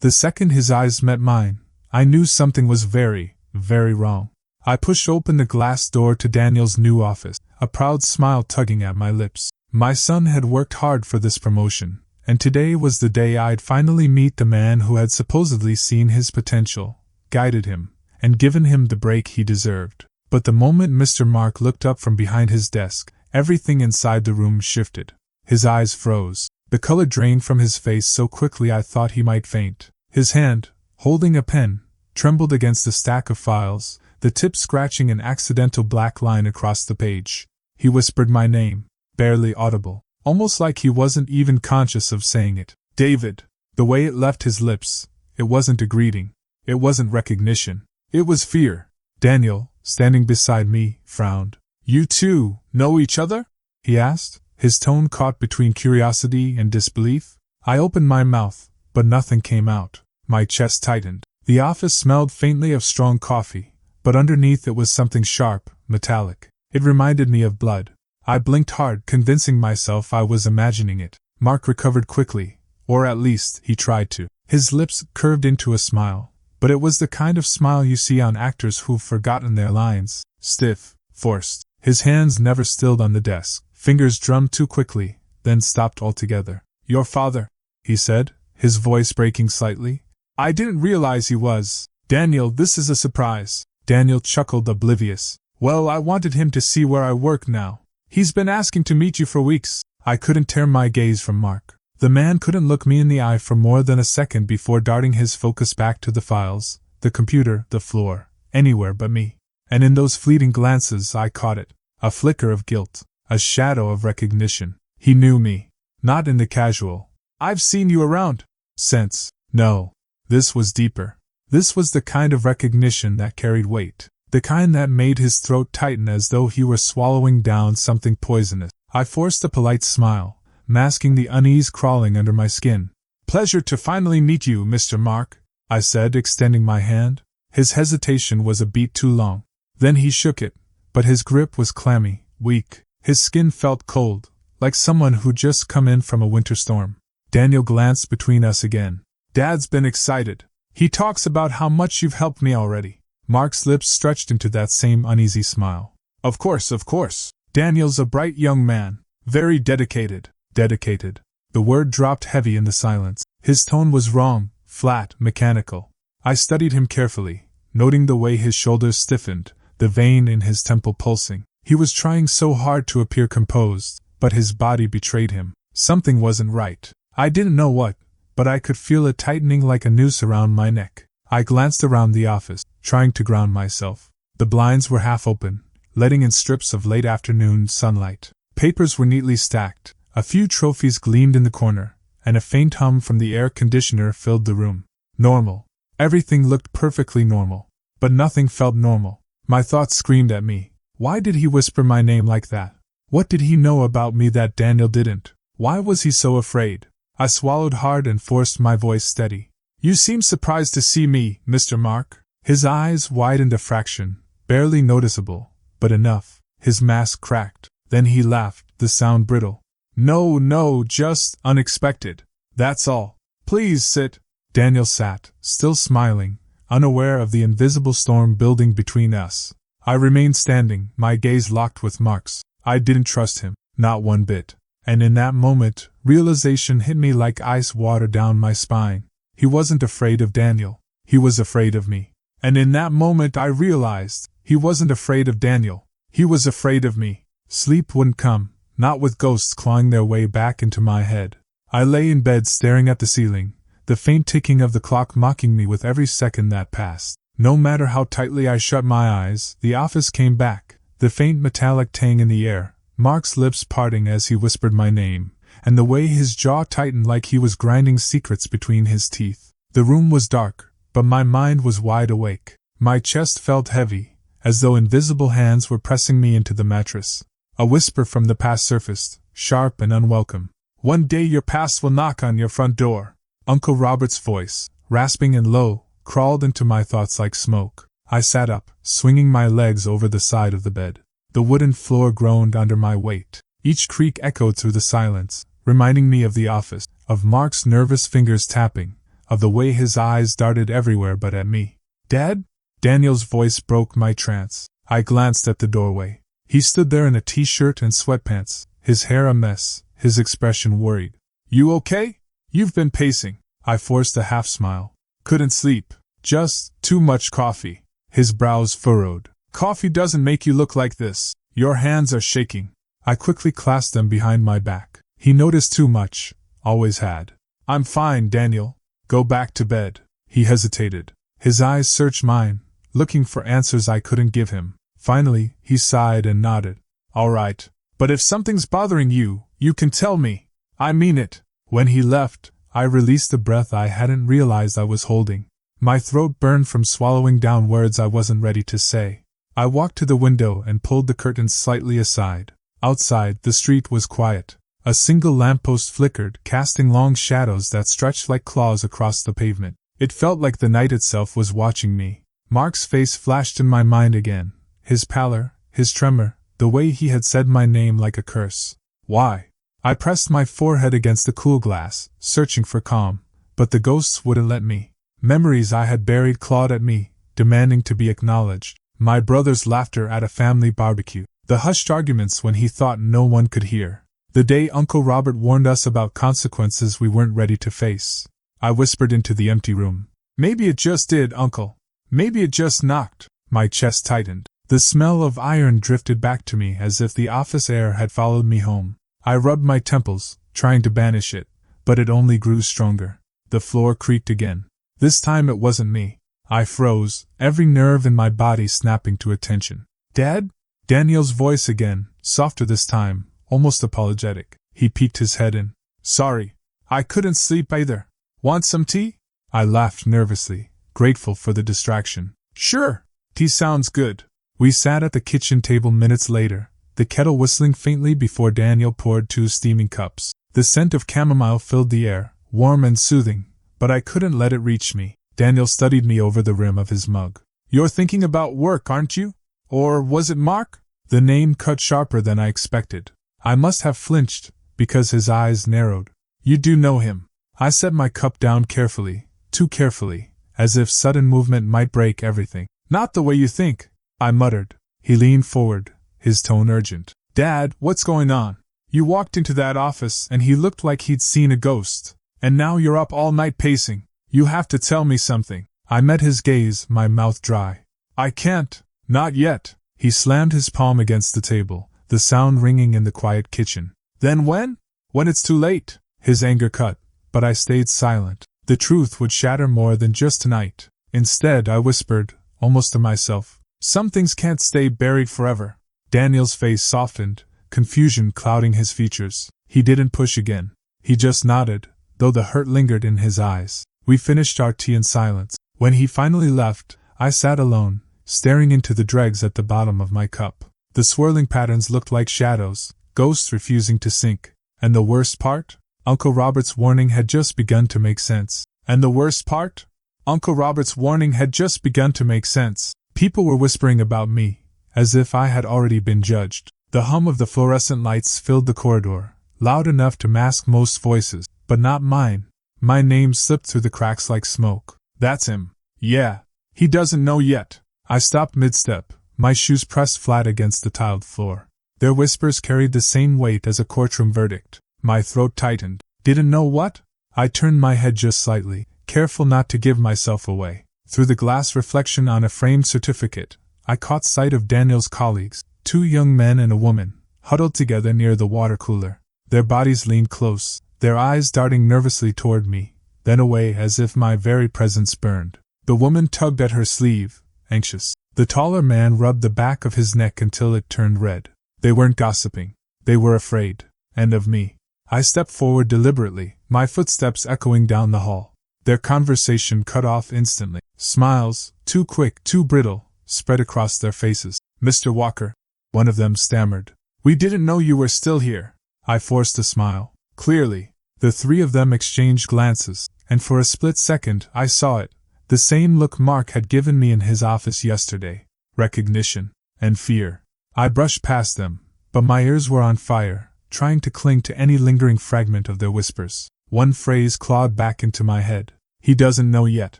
The second his eyes met mine, I knew something was very, very wrong. I pushed open the glass door to Daniel's new office, a proud smile tugging at my lips. My son had worked hard for this promotion, and today was the day I'd finally meet the man who had supposedly seen his potential, guided him, and given him the break he deserved. But the moment Mr. Mark looked up from behind his desk, everything inside the room shifted. His eyes froze. The color drained from his face so quickly I thought he might faint. His hand, holding a pen, trembled against a stack of files, the tip scratching an accidental black line across the page. He whispered my name, barely audible, almost like he wasn't even conscious of saying it. David. The way it left his lips, it wasn't a greeting. It wasn't recognition. It was fear. Daniel, standing beside me, frowned. You two know each other? He asked, his tone caught between curiosity and disbelief. I opened my mouth, but nothing came out. My chest tightened. The office smelled faintly of strong coffee, but underneath it was something sharp, metallic. It reminded me of blood. I blinked hard, convincing myself I was imagining it. Mark recovered quickly, or at least he tried to. His lips curved into a smile, but it was the kind of smile you see on actors who've forgotten their lines. Stiff, forced. His hands never stilled on the desk. Fingers drummed too quickly, then stopped altogether. Your father, he said, his voice breaking slightly. I didn't realize he was. Daniel, this is a surprise. Daniel chuckled, oblivious. Well, I wanted him to see where I work now. He's been asking to meet you for weeks. I couldn't tear my gaze from Mark. The man couldn't look me in the eye for more than a second before darting his focus back to the files, the computer, the floor, anywhere but me. And in those fleeting glances I caught it. A flicker of guilt. A shadow of recognition. He knew me. Not in the casual, I've seen you around sense. No. This was deeper. This was the kind of recognition that carried weight. The kind that made his throat tighten as though he were swallowing down something poisonous. I forced a polite smile, masking the unease crawling under my skin. Pleasure to finally meet you, Mr. Mark, I said, extending my hand. His hesitation was a beat too long. Then he shook it, but his grip was clammy, weak. His skin felt cold, like someone who'd just come in from a winter storm. Daniel glanced between us again. Dad's been excited. He talks about how much you've helped me already. Mark's lips stretched into that same uneasy smile. Of course, of course. Daniel's a bright young man. Very dedicated. Dedicated. The word dropped heavy in the silence. His tone was wrong, flat, mechanical. I studied him carefully, noting the way his shoulders stiffened, the vein in his temple pulsing. He was trying so hard to appear composed, but his body betrayed him. Something wasn't right. I didn't know what, but I could feel it tightening like a noose around my neck. I glanced around the office, trying to ground myself. The blinds were half open, letting in strips of late afternoon sunlight. Papers were neatly stacked, a few trophies gleamed in the corner, and a faint hum from the air conditioner filled the room. Normal. Everything looked perfectly normal. But nothing felt normal. My thoughts screamed at me. Why did he whisper my name like that? What did he know about me that Daniel didn't? Why was he so afraid? I swallowed hard and forced my voice steady. You seem surprised to see me, Mr. Mark. His eyes widened a fraction, barely noticeable, but enough. His mask cracked. Then he laughed, the sound brittle. No, just unexpected. That's all. Please sit. Daniel sat, still smiling, unaware of the invisible storm building between us. I remained standing, my gaze locked with Mark's. I didn't trust him, not one bit. And in that moment, realization hit me like ice water down my spine. He wasn't afraid of Daniel. He was afraid of me. And in that moment I realized, he wasn't afraid of Daniel. He was afraid of me. Sleep wouldn't come, not with ghosts clawing their way back into my head. I lay in bed staring at the ceiling, the faint ticking of the clock mocking me with every second that passed. No matter how tightly I shut my eyes, the office came back, the faint metallic tang in the air, Mark's lips parting as he whispered my name, and the way his jaw tightened like he was grinding secrets between his teeth. The room was dark, but my mind was wide awake. My chest felt heavy, as though invisible hands were pressing me into the mattress. A whisper from the past surfaced, sharp and unwelcome. One day your past will knock on your front door. Uncle Robert's voice, rasping and low, crawled into my thoughts like smoke. I sat up, swinging my legs over the side of the bed. The wooden floor groaned under my weight. Each creak echoed through the silence, reminding me of the office, of Mark's nervous fingers tapping, of the way his eyes darted everywhere but at me. "Dad?" Daniel's voice broke my trance. I glanced at the doorway. He stood there in a t-shirt and sweatpants, his hair a mess, his expression worried. "You okay? You've been pacing." I forced a half-smile. "Couldn't sleep. Just too much coffee." His brows furrowed. "Coffee doesn't make you look like this. Your hands are shaking." I quickly clasped them behind my back. He noticed too much. Always had. "I'm fine, Daniel. Go back to bed." He hesitated. His eyes searched mine, looking for answers I couldn't give him. Finally, he sighed and nodded. "All right. But if something's bothering you, you can tell me. I mean it." When he left, I released the breath I hadn't realized I was holding. My throat burned from swallowing down words I wasn't ready to say. I walked to the window and pulled the curtains slightly aside. Outside, the street was quiet. A single lamppost flickered, casting long shadows that stretched like claws across the pavement. It felt like the night itself was watching me. Mark's face flashed in my mind again. His pallor, his tremor, the way he had said my name like a curse. Why? I pressed my forehead against the cool glass, searching for calm, but the ghosts wouldn't let me. Memories I had buried clawed at me, demanding to be acknowledged. My brother's laughter at a family barbecue. The hushed arguments when he thought no one could hear. The day Uncle Robert warned us about consequences we weren't ready to face. I whispered into the empty room. "Maybe it just did, Uncle. Maybe it just knocked." My chest tightened. The smell of iron drifted back to me as if the office air had followed me home. I rubbed my temples, trying to banish it, but it only grew stronger. The floor creaked again. This time it wasn't me. I froze, every nerve in my body snapping to attention. "Dad?" Daniel's voice again, softer this time, almost apologetic. He peeked his head in. "Sorry. I couldn't sleep either. Want some tea?" I laughed nervously, grateful for the distraction. "Sure. Tea sounds good." We sat at the kitchen table minutes later, the kettle whistling faintly before Daniel poured 2 steaming cups. The scent of chamomile filled the air, warm and soothing, but I couldn't let it reach me. Daniel studied me over the rim of his mug. "You're thinking about work, aren't you? Or was it Mark?" The name cut sharper than I expected. I must have flinched, because his eyes narrowed. "You do know him." I set my cup down carefully, too carefully, as if sudden movement might break everything. "Not the way you think," I muttered. He leaned forward, his tone urgent. "Dad, what's going on? You walked into that office and he looked like he'd seen a ghost. And now you're up all night pacing. You have to tell me something." I met his gaze, my mouth dry. "I can't. Not yet." He slammed his palm against the table, the sound ringing in the quiet kitchen. "Then when?" "When it's too late." His anger cut, but I stayed silent. The truth would shatter more than just tonight. Instead, I whispered, almost to myself, "Some things can't stay buried forever." Daniel's face softened, confusion clouding his features. He didn't push again. He just nodded, though the hurt lingered in his eyes. We finished our tea in silence. When he finally left, I sat alone, staring into the dregs at the bottom of my cup. The swirling patterns looked like shadows, ghosts refusing to sink. And the worst part? Uncle Robert's warning had just begun to make sense. And the worst part? Uncle Robert's warning had just begun to make sense. People were whispering about me, as if I had already been judged. The hum of the fluorescent lights filled the corridor, loud enough to mask most voices, but not mine. My name slipped through the cracks like smoke. "That's him." "Yeah. He doesn't know yet." I stopped mid-step, my shoes pressed flat against the tiled floor. Their whispers carried the same weight as a courtroom verdict. My throat tightened. "Didn't know what?" I turned my head just slightly, careful not to give myself away. Through the glass reflection on a framed certificate, I caught sight of Daniel's colleagues, 2 young men and a woman, huddled together near the water cooler. Their bodies leaned close, their eyes darting nervously toward me, then away as if my very presence burned. The woman tugged at her sleeve, anxious. The taller man rubbed the back of his neck until it turned red. They weren't gossiping. They were afraid. And of me. I stepped forward deliberately, my footsteps echoing down the hall. Their conversation cut off instantly. Smiles, too quick, too brittle, spread across their faces. "Mr. Walker," one of them stammered. "We didn't know you were still here." I forced a smile. Clearly. The 3 of them exchanged glances, and for a split second I saw it. The same look Mark had given me in his office yesterday. Recognition. And fear. I brushed past them, but my ears were on fire, trying to cling to any lingering fragment of their whispers. One phrase clawed back into my head. He doesn't know yet.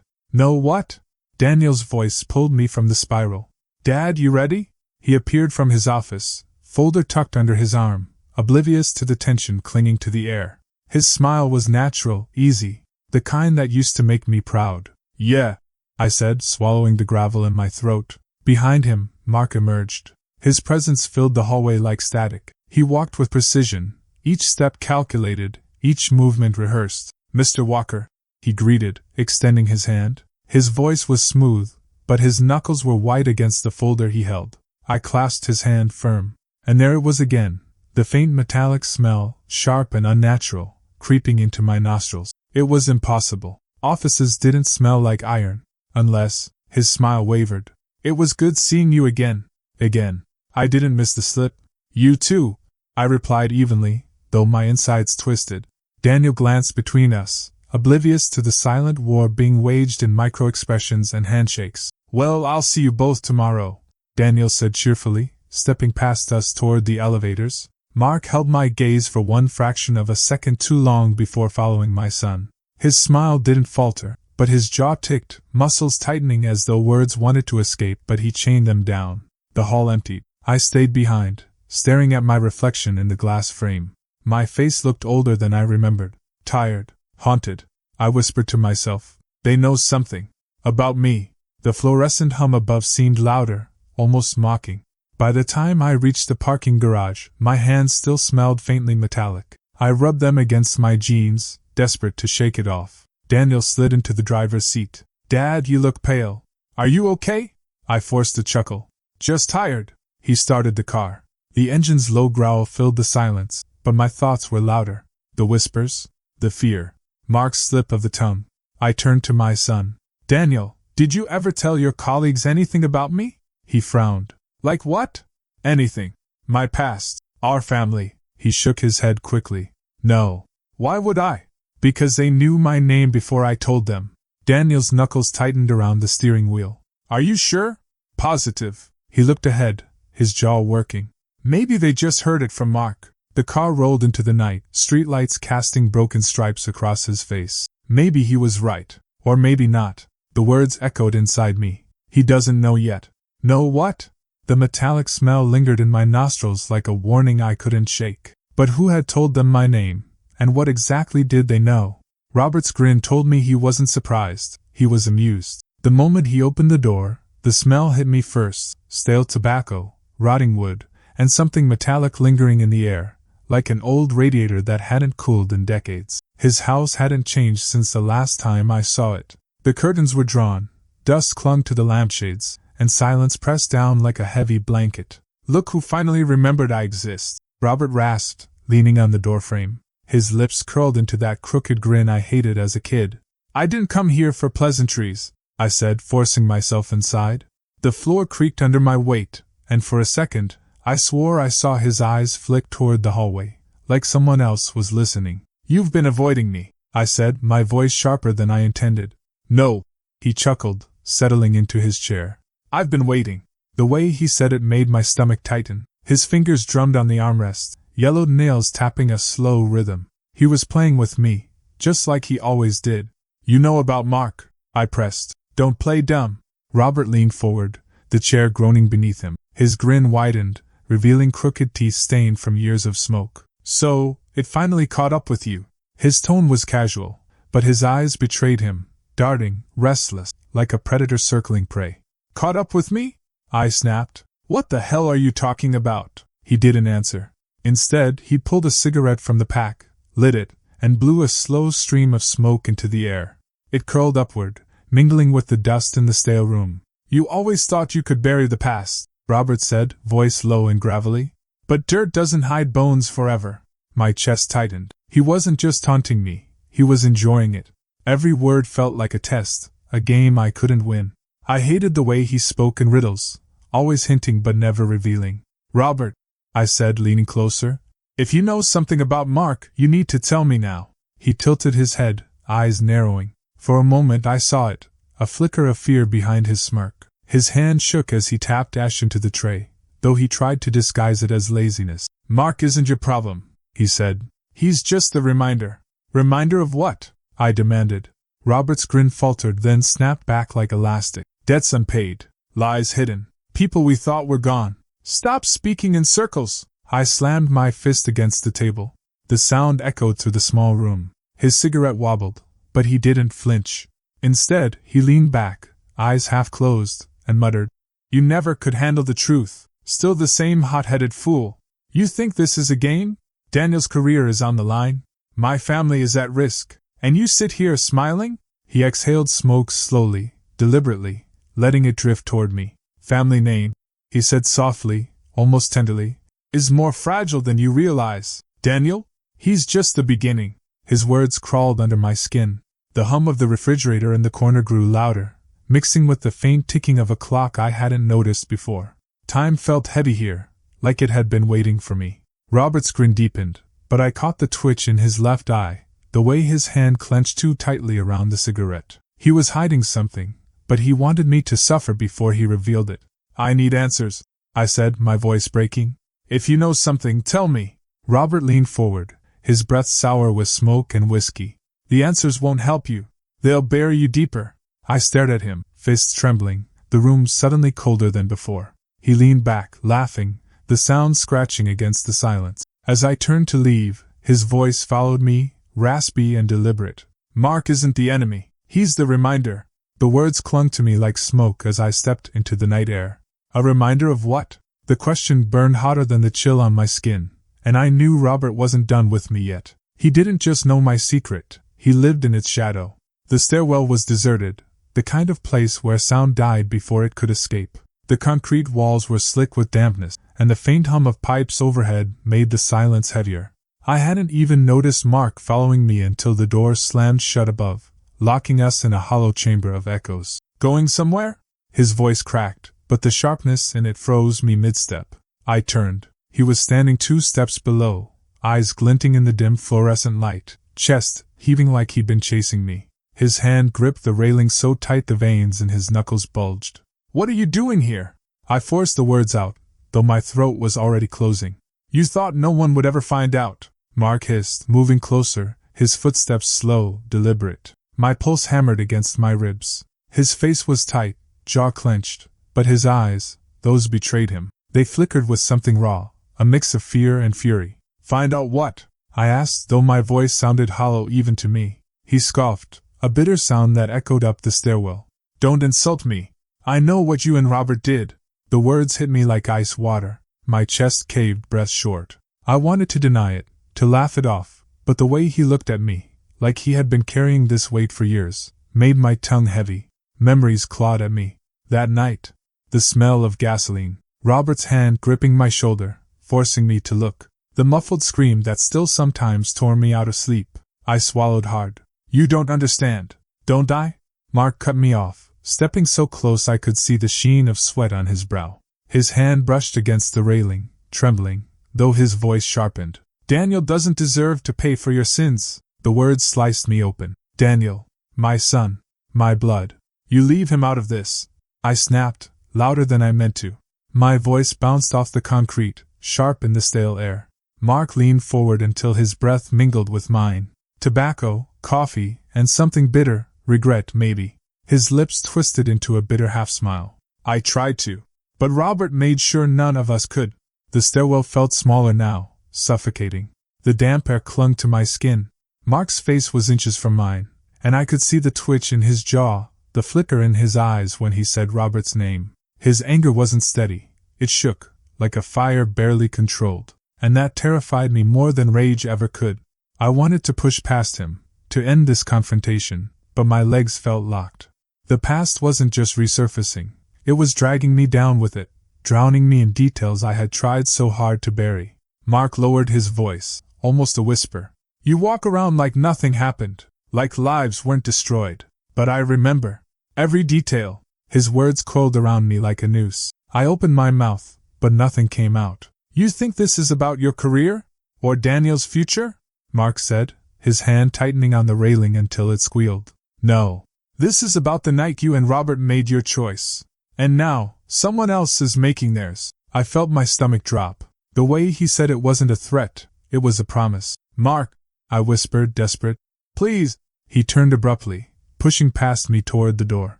Know what? Daniel's voice pulled me from the spiral. Dad, you ready? He appeared from his office, folder tucked under his arm, oblivious to the tension clinging to the air. His smile was natural, easy, the kind that used to make me proud. Yeah, I said, swallowing the gravel in my throat. Behind him, Mark emerged. His presence filled the hallway like static. He walked with precision, each step calculated, each movement rehearsed. Mr. Walker, he greeted, extending his hand. His voice was smooth, but his knuckles were white against the folder he held. I clasped his hand firm. And there it was again, the faint metallic smell, sharp and unnatural, creeping into my nostrils. It was impossible. Offices didn't smell like iron. Unless, his smile wavered. It was good seeing you again. Again. I didn't miss the slip. You too, I replied evenly, though my insides twisted. Daniel glanced between us, oblivious to the silent war being waged in micro-expressions and handshakes. Well, I'll see you both tomorrow, Daniel said cheerfully, stepping past us toward the elevators. Mark held my gaze for one fraction of a second too long before following my son. His smile didn't falter, but his jaw ticked, muscles tightening as though words wanted to escape, but he chained them down. The hall emptied. I stayed behind, staring at my reflection in the glass frame. My face looked older than I remembered. Tired, haunted. I whispered to myself, they know something. About me. The fluorescent hum above seemed louder, almost mocking. By the time I reached the parking garage, my hands still smelled faintly metallic. I rubbed them against my jeans, desperate to shake it off. Daniel slid into the driver's seat. Dad, you look pale. Are you okay? I forced a chuckle. Just tired. He started the car. The engine's low growl filled the silence, but my thoughts were louder. The whispers, the fear, Mark's slip of the tongue. I turned to my son. Daniel, did you ever tell your colleagues anything about me? He frowned. Like what? Anything. My past. Our family. He shook his head quickly. No. Why would I? Because they knew my name before I told them. Daniel's knuckles tightened around the steering wheel. Are you sure? Positive. He looked ahead, his jaw working. Maybe they just heard it from Mark. The car rolled into the night, streetlights casting broken stripes across his face. Maybe he was right. Or maybe not. The words echoed inside me. He doesn't know yet. Know what? The metallic smell lingered in my nostrils like a warning I couldn't shake. But who had told them my name? And what exactly did they know? Robert's grin told me he wasn't surprised. He was amused. The moment he opened the door, the smell hit me first. Stale tobacco, rotting wood, and something metallic lingering in the air, like an old radiator that hadn't cooled in decades. His house hadn't changed since the last time I saw it. The curtains were drawn, dust clung to the lampshades, and silence pressed down like a heavy blanket. Look who finally remembered I exist, Robert rasped, leaning on the doorframe. His lips curled into that crooked grin I hated as a kid. I didn't come here for pleasantries, I said, forcing myself inside. The floor creaked under my weight, and for a second, I swore I saw his eyes flick toward the hallway, like someone else was listening. You've been avoiding me, I said, my voice sharper than I intended. No, he chuckled, settling into his chair. I've been waiting. The way he said it made my stomach tighten. His fingers drummed on the armrest, yellowed nails tapping a slow rhythm. He was playing with me, just like he always did. You know about Mark, I pressed. Don't play dumb. Robert leaned forward, the chair groaning beneath him. His grin widened, revealing crooked teeth stained from years of smoke. So, it finally caught up with you. His tone was casual, but his eyes betrayed him, darting, restless, like a predator circling prey. Caught up with me? I snapped. What the hell are you talking about? He didn't answer. Instead, he pulled a cigarette from the pack, lit it, and blew a slow stream of smoke into the air. It curled upward, mingling with the dust in the stale room. You always thought you could bury the past, Robert said, voice low and gravelly. But dirt doesn't hide bones forever. My chest tightened. He wasn't just taunting me, he was enjoying it. Every word felt like a test, a game I couldn't win. I hated the way he spoke in riddles, always hinting but never revealing. Robert, I said, leaning closer, if you know something about Mark, you need to tell me now. He tilted his head, eyes narrowing. For a moment I saw it, a flicker of fear behind his smirk. His hand shook as he tapped ash into the tray, though he tried to disguise it as laziness. Mark isn't your problem, he said. He's just the reminder. Reminder of what? I demanded. Robert's grin faltered, then snapped back like elastic. Debts unpaid. Lies hidden. People we thought were gone. Stop speaking in circles! I slammed my fist against the table. The sound echoed through the small room. His cigarette wobbled, but he didn't flinch. Instead, he leaned back, eyes half closed, and muttered, "You never could handle the truth. Still the same hot-headed fool. You think this is a game? Daniel's career is on the line. My family is at risk. And you sit here smiling?" He exhaled smoke slowly, deliberately, letting it drift toward me. "Family name," he said softly, almost tenderly, "is more fragile than you realize. Daniel? He's just the beginning." His words crawled under my skin. The hum of the refrigerator in the corner grew louder, mixing with the faint ticking of a clock I hadn't noticed before. Time felt heavy here, like it had been waiting for me. Robert's grin deepened, but I caught the twitch in his left eye, the way his hand clenched too tightly around the cigarette. He was hiding something, but he wanted me to suffer before he revealed it. "I need answers," I said, my voice breaking. "If you know something, tell me." Robert leaned forward, his breath sour with smoke and whiskey. "The answers won't help you. They'll bury you deeper." I stared at him, fists trembling, the room suddenly colder than before. He leaned back, laughing, the sound scratching against the silence. As I turned to leave, his voice followed me, raspy and deliberate. "Mark isn't the enemy. He's the reminder." The words clung to me like smoke as I stepped into the night air. A reminder of what? The question burned hotter than the chill on my skin, and I knew Robert wasn't done with me yet. He didn't just know my secret, he lived in its shadow. The stairwell was deserted, the kind of place where sound died before it could escape. The concrete walls were slick with dampness, and the faint hum of pipes overhead made the silence heavier. I hadn't even noticed Mark following me until the door slammed shut above, locking us in a hollow chamber of echoes. "Going somewhere?" His voice cracked, but the sharpness in it froze me mid-step. I turned. He was standing 2 steps below, eyes glinting in the dim fluorescent light, chest heaving like he'd been chasing me. His hand gripped the railing so tight the veins in his knuckles bulged. "What are you doing here?" I forced the words out, though my throat was already closing. "You thought no one would ever find out," Mark hissed, moving closer, his footsteps slow, deliberate. My pulse hammered against my ribs. His face was tight, jaw clenched, but his eyes, those betrayed him. They flickered with something raw, a mix of fear and fury. "Find out what?" I asked, though my voice sounded hollow even to me. He scoffed, a bitter sound that echoed up the stairwell. "Don't insult me. I know what you and Robert did." The words hit me like ice water. My chest caved, breath short. I wanted to deny it, to laugh it off, but the way he looked at me, like he had been carrying this weight for years, made my tongue heavy. Memories clawed at me. That night. The smell of gasoline. Robert's hand gripping my shoulder, forcing me to look. The muffled scream that still sometimes tore me out of sleep. I swallowed hard. "You don't understand. Don't I?" Mark cut me off, stepping so close I could see the sheen of sweat on his brow. His hand brushed against the railing, trembling, though his voice sharpened. "Daniel doesn't deserve to pay for your sins." The words sliced me open. "Daniel, my son, my blood. You leave him out of this." I snapped, louder than I meant to. My voice bounced off the concrete, sharp in the stale air. Mark leaned forward until his breath mingled with mine. Tobacco, coffee, and something bitter, regret maybe. His lips twisted into a bitter half-smile. "I tried to. But Robert made sure none of us could." The stairwell felt smaller now, suffocating. The damp air clung to my skin. Mark's face was inches from mine, and I could see the twitch in his jaw, the flicker in his eyes when he said Robert's name. His anger wasn't steady. It shook, like a fire barely controlled, and that terrified me more than rage ever could. I wanted to push past him, to end this confrontation, but my legs felt locked. The past wasn't just resurfacing, it was dragging me down with it, drowning me in details I had tried so hard to bury. Mark lowered his voice, almost a whisper. "You walk around like nothing happened, like lives weren't destroyed. But I remember. Every detail." His words coiled around me like a noose. I opened my mouth, but nothing came out. "You think this is about your career? Or Daniel's future?" Mark said, his hand tightening on the railing until it squealed. "No. This is about the night you and Robert made your choice. And now, someone else is making theirs." I felt my stomach drop. The way he said it wasn't a threat, it was a promise. "Mark," I whispered, desperate. "Please." He turned abruptly, pushing past me toward the door.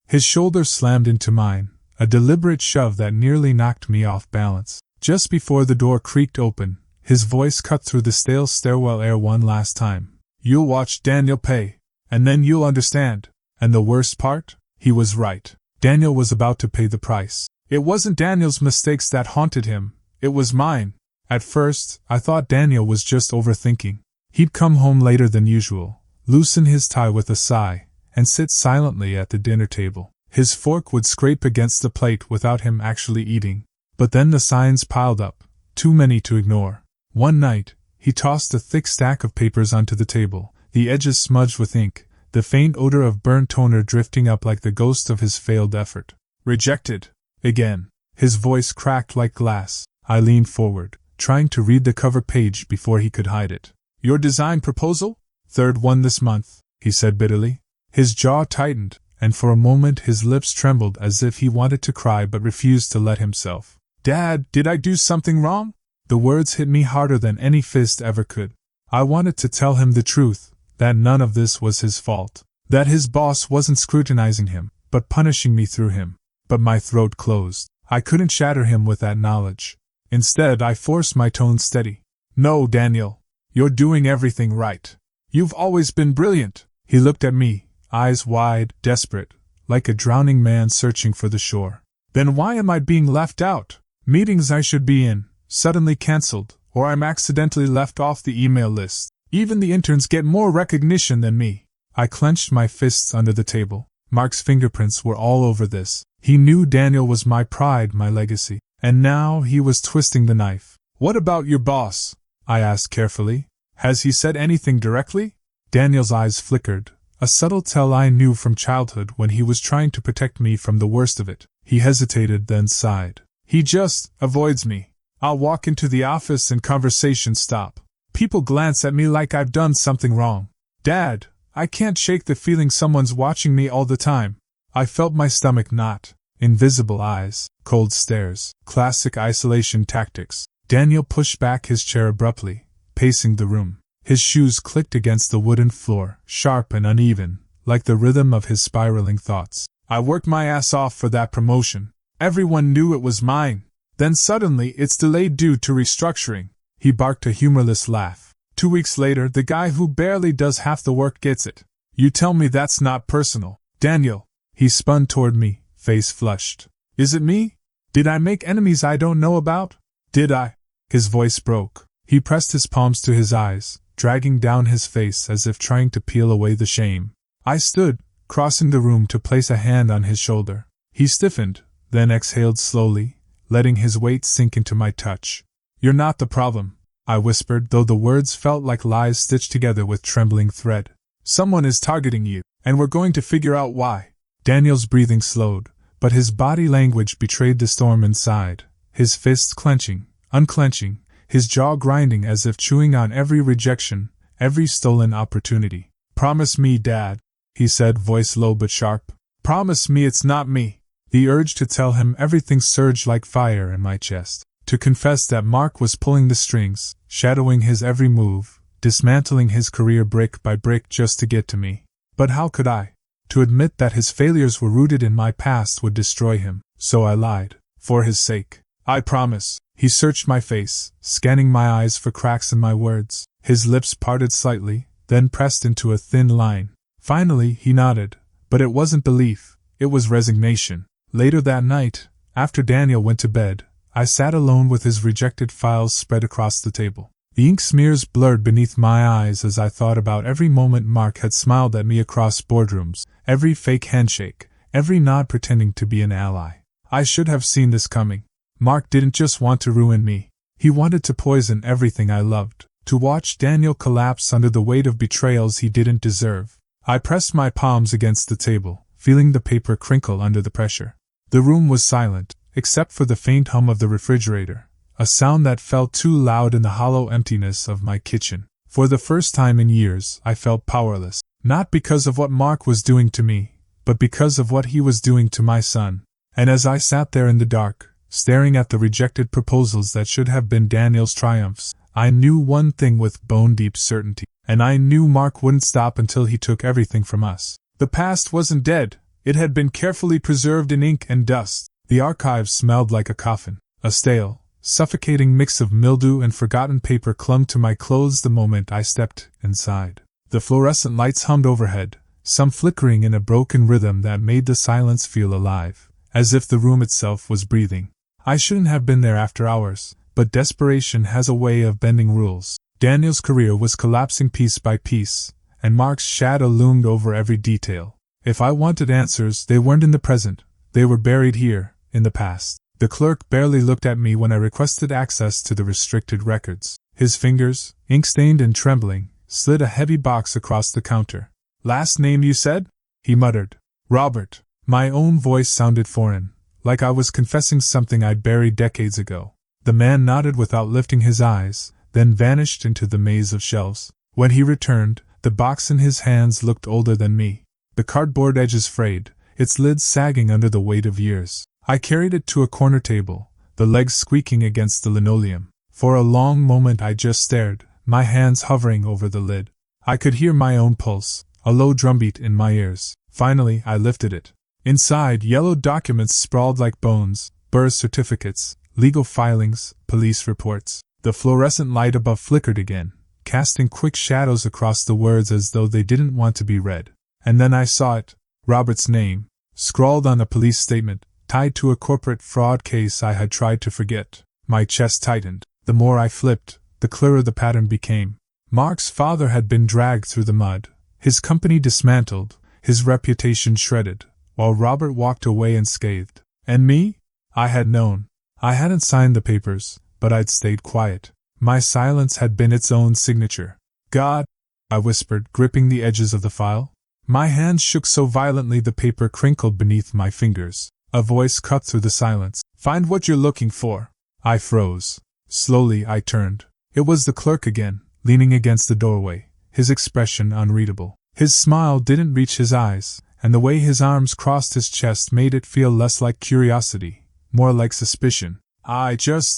His shoulder slammed into mine, a deliberate shove that nearly knocked me off balance. Just before the door creaked open, his voice cut through the stale stairwell air one last time. "You'll watch Daniel pay, and then you'll understand." And the worst part? He was right. Daniel was about to pay the price. It wasn't Daniel's mistakes that haunted him, it was mine. At first, I thought Daniel was just overthinking. He'd come home later than usual, loosen his tie with a sigh, and sit silently at the dinner table. His fork would scrape against the plate without him actually eating. But then the signs piled up, too many to ignore. One night, he tossed a thick stack of papers onto the table, the edges smudged with ink, the faint odor of burnt toner drifting up like the ghost of his failed effort. "Rejected. Again." His voice cracked like glass. I leaned forward, trying to read the cover page before he could hide it. "Your design proposal? Third one this month," he said bitterly. His jaw tightened, and for a moment his lips trembled as if he wanted to cry but refused to let himself. "Dad, did I do something wrong?" The words hit me harder than any fist ever could. I wanted to tell him the truth, that none of this was his fault, that his boss wasn't scrutinizing him, but punishing me through him. But my throat closed. I couldn't shatter him with that knowledge. Instead, I forced my tone steady. "No, Daniel. You're doing everything right. You've always been brilliant." He looked at me, eyes wide, desperate, like a drowning man searching for the shore. "Then why am I being left out? Meetings I should be in, suddenly cancelled, or I'm accidentally left off the email list. Even the interns get more recognition than me." I clenched my fists under the table. Mark's fingerprints were all over this. He knew Daniel was my pride, my legacy. And now he was twisting the knife. "What about your boss?" I asked carefully. "Has he said anything directly?" Daniel's eyes flickered, a subtle tell I knew from childhood when he was trying to protect me from the worst of it. He hesitated, then sighed. "He just avoids me. I'll walk into the office and conversations stop. People glance at me like I've done something wrong. Dad, I can't shake the feeling someone's watching me all the time." I felt my stomach knot. Invisible eyes, cold stares, classic isolation tactics. Daniel pushed back his chair abruptly, pacing the room. His shoes clicked against the wooden floor, sharp and uneven, like the rhythm of his spiraling thoughts. "I worked my ass off for that promotion. Everyone knew it was mine. Then suddenly it's delayed due to restructuring." He barked a humorless laugh. 2 weeks later, the guy who barely does half the work gets it. "You tell me that's not personal, Daniel." He spun toward me, face flushed. "Is it me? Did I make enemies I don't know about? Did I?" His voice broke. He pressed his palms to his eyes, dragging down his face as if trying to peel away the shame. I stood, crossing the room to place a hand on his shoulder. He stiffened, then exhaled slowly, letting his weight sink into my touch. "You're not the problem," I whispered, though the words felt like lies stitched together with trembling thread. "Someone is targeting you, and we're going to figure out why." Daniel's breathing slowed, but his body language betrayed the storm inside, his fists clenching, unclenching, his jaw grinding as if chewing on every rejection, every stolen opportunity. "Promise me, Dad," he said, voice low but sharp. "Promise me it's not me." The urge to tell him everything surged like fire in my chest. To confess that Mark was pulling the strings, shadowing his every move, dismantling his career brick by brick just to get to me. But how could I? To admit that his failures were rooted in my past would destroy him, so I lied. "For his sake. I promise." He searched my face, scanning my eyes for cracks in my words. His lips parted slightly, then pressed into a thin line. Finally, he nodded, but it wasn't belief, it was resignation. Later that night, after Daniel went to bed, I sat alone with his rejected files spread across the table. The ink smears blurred beneath my eyes as I thought about every moment Mark had smiled at me across boardrooms, every fake handshake, every nod pretending to be an ally. I should have seen this coming. Mark didn't just want to ruin me. He wanted to poison everything I loved, to watch Daniel collapse under the weight of betrayals he didn't deserve. I pressed my palms against the table, feeling the paper crinkle under the pressure. The room was silent, except for the faint hum of the refrigerator, a sound that felt too loud in the hollow emptiness of my kitchen. For the first time in years, I felt powerless, not because of what Mark was doing to me, but because of what he was doing to my son. And as I sat there in the dark, staring at the rejected proposals that should have been Daniel's triumphs, I knew one thing with bone-deep certainty, and I knew Mark wouldn't stop until he took everything from us. The past wasn't dead, it had been carefully preserved in ink and dust. The archives smelled like a coffin. A stale, suffocating mix of mildew and forgotten paper clung to my clothes the moment I stepped inside. The fluorescent lights hummed overhead, some flickering in a broken rhythm that made the silence feel alive, as if the room itself was breathing. I shouldn't have been there after hours, but desperation has a way of bending rules. Daniel's career was collapsing piece by piece, and Mark's shadow loomed over every detail. If I wanted answers, they weren't in the present, they were buried here, in the past. The clerk barely looked at me when I requested access to the restricted records. His fingers, ink-stained and trembling, slid a heavy box across the counter. "Last name you said?" he muttered. "Robert." My own voice sounded foreign, like I was confessing something I'd buried decades ago. The man nodded without lifting his eyes, then vanished into the maze of shelves. When he returned, the box in his hands looked older than me. The cardboard edges frayed, its lid sagging under the weight of years. I carried it to a corner table, the legs squeaking against the linoleum. For a long moment I just stared, my hands hovering over the lid. I could hear my own pulse, a low drumbeat in my ears. Finally, I lifted it. Inside, yellow documents sprawled like bones, birth certificates, legal filings, police reports. The fluorescent light above flickered again, casting quick shadows across the words as though they didn't want to be read. And then I saw it. Robert's name, scrawled on a police statement, tied to a corporate fraud case I had tried to forget. My chest tightened. The more I flipped, the clearer the pattern became. Mark's father had been dragged through the mud, his company dismantled, his reputation shredded, while Robert walked away unscathed. And me? I had known. I hadn't signed the papers, but I'd stayed quiet. My silence had been its own signature. "God," I whispered, gripping the edges of the file. My hands shook so violently the paper crinkled beneath my fingers. A voice cut through the silence. "Find what you're looking for." I froze. Slowly I turned. It was the clerk again, leaning against the doorway, his expression unreadable. His smile didn't reach his eyes, and the way his arms crossed his chest made it feel less like curiosity, more like suspicion.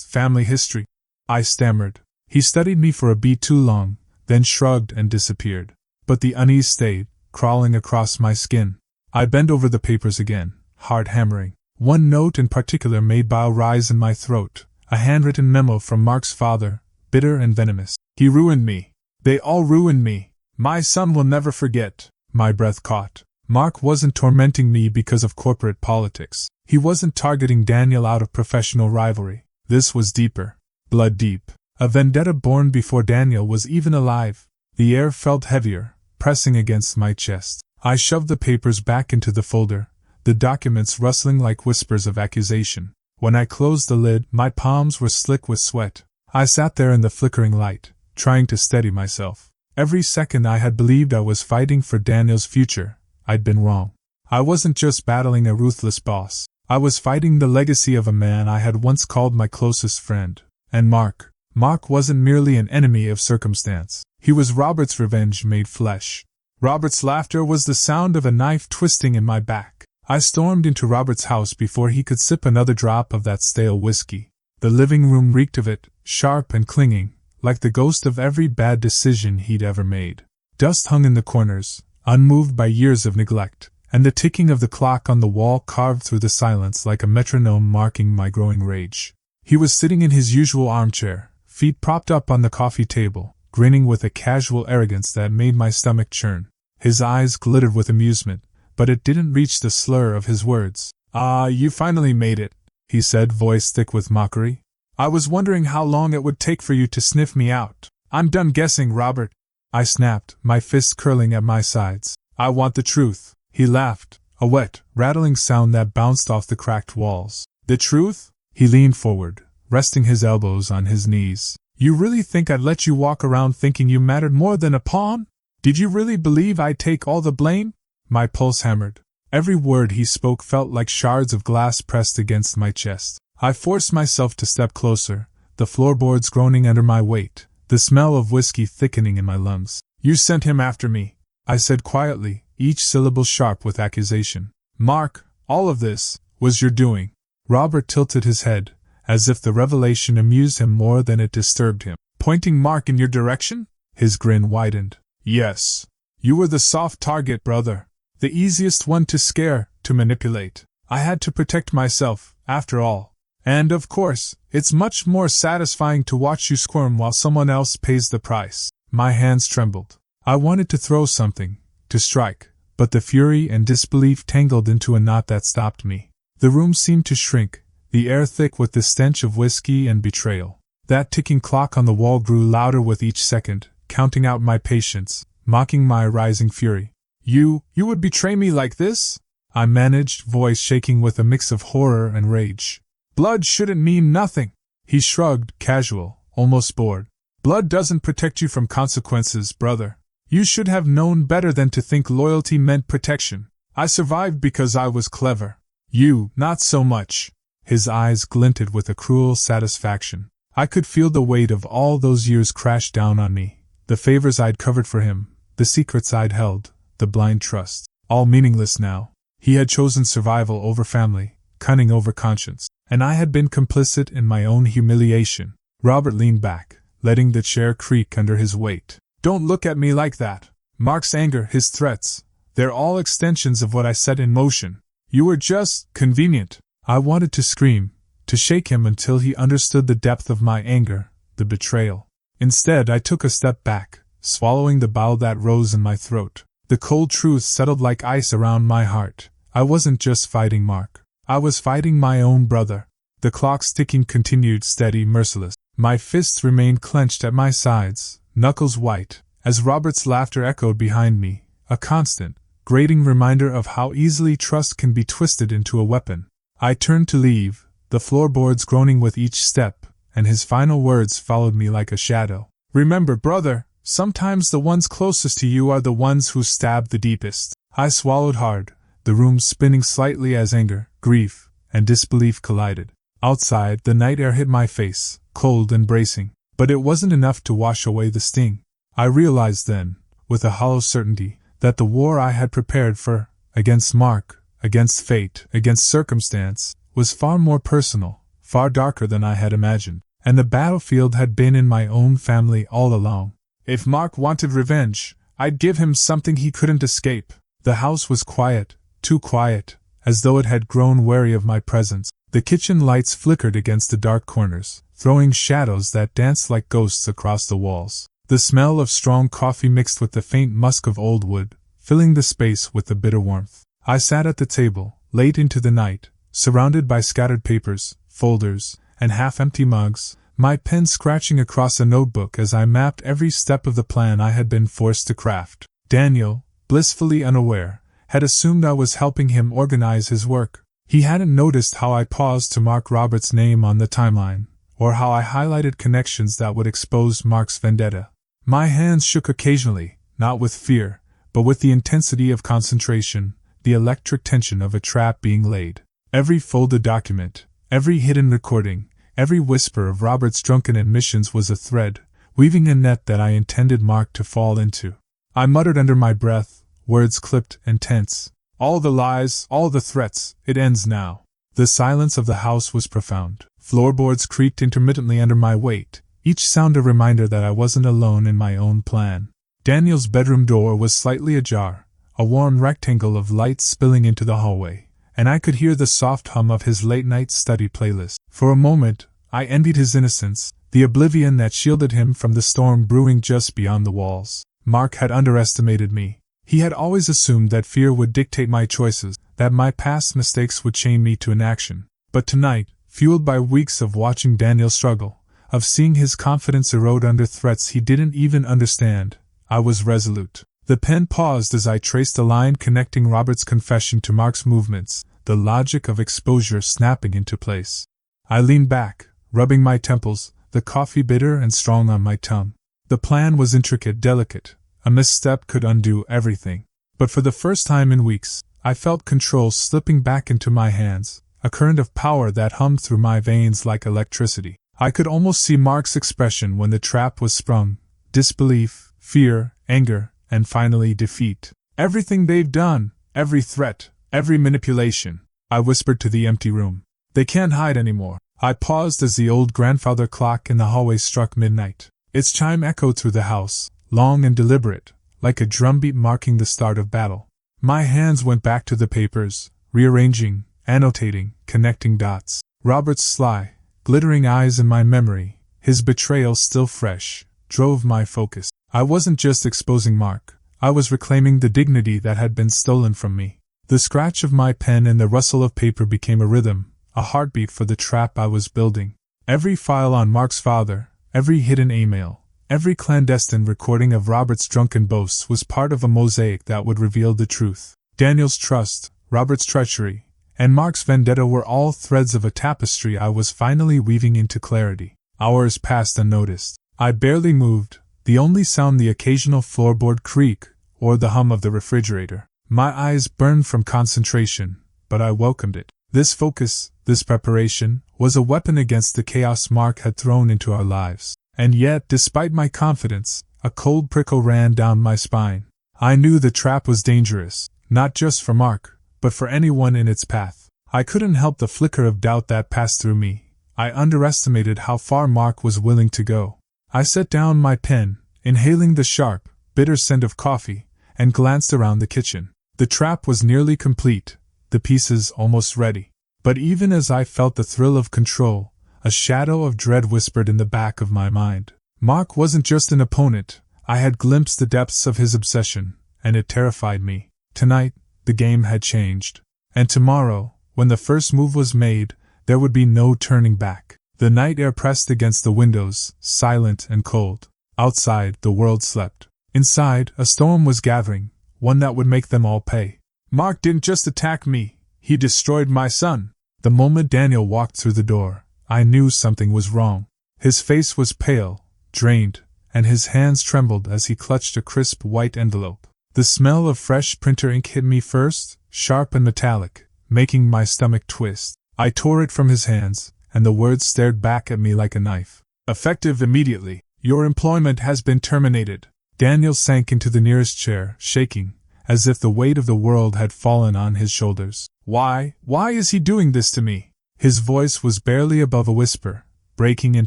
Family history," I stammered. He studied me for a beat too long, then shrugged and disappeared. But the unease stayed, crawling across my skin. I bent over the papers again, heart hammering. One note in particular made bile rise in my throat, a handwritten memo from Mark's father, bitter and venomous. "He ruined me. They all ruined me. My son will never forget." My breath caught. Mark wasn't tormenting me because of corporate politics. He wasn't targeting Daniel out of professional rivalry. This was deeper. Blood deep. A vendetta born before Daniel was even alive. The air felt heavier, pressing against my chest. I shoved the papers back into the folder, the documents rustling like whispers of accusation. When I closed the lid, my palms were slick with sweat. I sat there in the flickering light, trying to steady myself. Every second I had believed I was fighting for Daniel's future. I'd been wrong. I wasn't just battling a ruthless boss. I was fighting the legacy of a man I had once called my closest friend. And Mark wasn't merely an enemy of circumstance. He was Robert's revenge made flesh. Robert's laughter was the sound of a knife twisting in my back. I stormed into Robert's house before he could sip another drop of that stale whiskey. The living room reeked of it, sharp and clinging, like the ghost of every bad decision he'd ever made. Dust hung in the corners, unmoved by years of neglect, and the ticking of the clock on the wall carved through the silence like a metronome marking my growing rage. He was sitting in his usual armchair, feet propped up on the coffee table, grinning with a casual arrogance that made my stomach churn. His eyes glittered with amusement, but it didn't reach the slur of his words. "Ah, you finally made it," he said, voice thick with mockery. "I was wondering how long it would take for you to sniff me out." "I'm done guessing, Robert," I snapped, my fists curling at my sides. "I want the truth." He laughed, a wet, rattling sound that bounced off the cracked walls. "The truth?" He leaned forward, resting his elbows on his knees. "You really think I'd let you walk around thinking you mattered more than a pawn? Did you really believe I'd take all the blame?" My pulse hammered. Every word he spoke felt like shards of glass pressed against my chest. I forced myself to step closer, the floorboards groaning under my weight, the smell of whiskey thickening in my lungs. "You sent him after me," I said quietly, each syllable sharp with accusation. "Mark, all of this was your doing." Robert tilted his head, as if the revelation amused him more than it disturbed him. "Pointing Mark in your direction?" His grin widened. "Yes. You were the soft target, brother. The easiest one to scare, to manipulate. I had to protect myself, after all. And of course, it's much more satisfying to watch you squirm while someone else pays the price. My hands trembled. I wanted to throw something, to strike, but the fury and disbelief tangled into a knot that stopped me. The room seemed to shrink, the air thick with the stench of whiskey and betrayal. That ticking clock on the wall grew louder with each second, counting out my patience, mocking my rising fury. You would betray me like this? I managed, voice shaking with a mix of horror and rage. Blood shouldn't mean nothing. He shrugged, casual, almost bored. Blood doesn't protect you from consequences, brother. You should have known better than to think loyalty meant protection. I survived because I was clever. You, not so much. His eyes glinted with a cruel satisfaction. I could feel the weight of all those years crash down on me. The favors I'd covered for him, the secrets I'd held, the blind trust, all meaningless now. He had chosen survival over family, cunning over conscience, and I had been complicit in my own humiliation. Robert leaned back, letting the chair creak under his weight. Don't look at me like that. Mark's anger, his threats, they're all extensions of what I set in motion. You were just convenient. I wanted to scream, to shake him until he understood the depth of my anger, the betrayal. Instead, I took a step back, swallowing the bile that rose in my throat. The cold truth settled like ice around my heart. I wasn't just fighting Mark. I was fighting my own brother. The clock's ticking continued steady, merciless. My fists remained clenched at my sides, knuckles white, as Robert's laughter echoed behind me, a constant, grating reminder of how easily trust can be twisted into a weapon. I turned to leave, the floorboards groaning with each step, and his final words followed me like a shadow. Remember, brother, sometimes the ones closest to you are the ones who stab the deepest. I swallowed hard, the room spinning slightly as anger, grief, and disbelief collided. Outside, the night air hit my face, cold and bracing, but it wasn't enough to wash away the sting. I realized then, with a hollow certainty, that the war I had prepared for, against Mark, against fate, against circumstance, was far more personal, far darker than I had imagined, and the battlefield had been in my own family all along. If Mark wanted revenge, I'd give him something he couldn't escape. The house was quiet, too quiet, as though it had grown wary of my presence. The kitchen lights flickered against the dark corners, throwing shadows that danced like ghosts across the walls. The smell of strong coffee mixed with the faint musk of old wood, filling the space with a bitter warmth. I sat at the table, late into the night, surrounded by scattered papers, folders, and half-empty mugs, my pen scratching across a notebook as I mapped every step of the plan I had been forced to craft. Daniel, blissfully unaware, had assumed I was helping him organize his work. He hadn't noticed how I paused to mark Robert's name on the timeline, or how I highlighted connections that would expose Mark's vendetta. My hands shook occasionally, not with fear, but with the intensity of concentration, the electric tension of a trap being laid. Every folded document, every hidden recording, every whisper of Robert's drunken admissions was a thread, weaving a net that I intended Mark to fall into. I muttered under my breath, words clipped and tense. All the lies, all the threats, it ends now. The silence of the house was profound. Floorboards creaked intermittently under my weight, each sound a reminder that I wasn't alone in my own plan. Daniel's bedroom door was slightly ajar, a warm rectangle of light spilling into the hallway, and I could hear the soft hum of his late-night study playlist. For a moment, I envied his innocence, the oblivion that shielded him from the storm brewing just beyond the walls. Mark had underestimated me. He had always assumed that fear would dictate my choices, that my past mistakes would chain me to inaction. But tonight, fueled by weeks of watching Daniel struggle, of seeing his confidence erode under threats he didn't even understand, I was resolute. The pen paused as I traced a line connecting Robert's confession to Mark's movements, the logic of exposure snapping into place. I leaned back, rubbing my temples, the coffee bitter and strong on my tongue. The plan was intricate, delicate. A misstep could undo everything. But for the first time in weeks, I felt control slipping back into my hands, a current of power that hummed through my veins like electricity. I could almost see Mark's expression when the trap was sprung: disbelief, fear, anger, and finally defeat. Everything they've done, every threat, every manipulation, I whispered to the empty room. They can't hide anymore. I paused as the old grandfather clock in the hallway struck midnight. Its chime echoed through the house, long and deliberate, like a drumbeat marking the start of battle. My hands went back to the papers, rearranging, annotating, connecting dots. Robert's sly, glittering eyes in my memory, his betrayal still fresh, drove my focus. I wasn't just exposing Mark, I was reclaiming the dignity that had been stolen from me. The scratch of my pen and the rustle of paper became a rhythm, a heartbeat for the trap I was building. Every file on Mark's father, every hidden email, every clandestine recording of Robert's drunken boasts was part of a mosaic that would reveal the truth. Daniel's trust, Robert's treachery, and Mark's vendetta were all threads of a tapestry I was finally weaving into clarity. Hours passed unnoticed. I barely moved, the only sound the occasional floorboard creak or the hum of the refrigerator. My eyes burned from concentration, but I welcomed it. This focus, this preparation, was a weapon against the chaos Mark had thrown into our lives. And yet, despite my confidence, a cold prickle ran down my spine. I knew the trap was dangerous, not just for Mark, but for anyone in its path. I couldn't help the flicker of doubt that passed through me. I underestimated how far Mark was willing to go. I set down my pen, inhaling the sharp, bitter scent of coffee, and glanced around the kitchen. The trap was nearly complete, the pieces almost ready. But even as I felt the thrill of control, a shadow of dread whispered in the back of my mind. Mark wasn't just an opponent, I had glimpsed the depths of his obsession, and it terrified me. Tonight, the game had changed. And tomorrow, when the first move was made, there would be no turning back. The night air pressed against the windows, silent and cold. Outside, the world slept. Inside, a storm was gathering, one that would make them all pay. Mark didn't just attack me, he destroyed my son. The moment Daniel walked through the door, I knew something was wrong. His face was pale, drained, and his hands trembled as he clutched a crisp white envelope. The smell of fresh printer ink hit me first, sharp and metallic, making my stomach twist. I tore it from his hands, and the words stared back at me like a knife. Effective immediately. Your employment has been terminated. Daniel sank into the nearest chair, shaking, as if the weight of the world had fallen on his shoulders. Why is he doing this to me? His voice was barely above a whisper, breaking in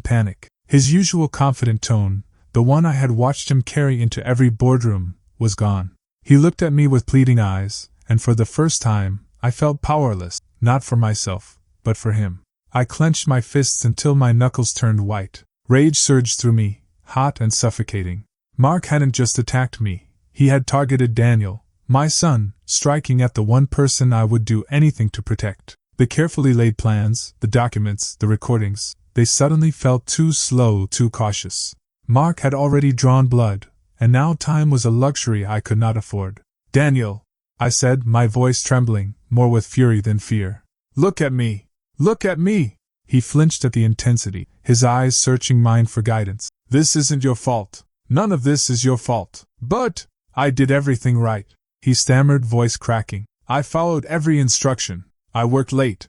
panic. His usual confident tone, the one I had watched him carry into every boardroom, was gone. He looked at me with pleading eyes, and for the first time, I felt powerless, not for myself, but for him. I clenched my fists until my knuckles turned white. Rage surged through me, hot and suffocating. Mark hadn't just attacked me, he had targeted Daniel, my son, striking at the one person I would do anything to protect. The carefully laid plans, the documents, the recordings, they suddenly felt too slow, too cautious. Mark had already drawn blood, and now time was a luxury I could not afford. Daniel, I said, my voice trembling, more with fury than fear. Look at me! Look at me! He flinched at the intensity, his eyes searching mine for guidance. This isn't your fault. None of this is your fault. But I did everything right. He stammered, voice cracking. I followed every instruction. I worked late.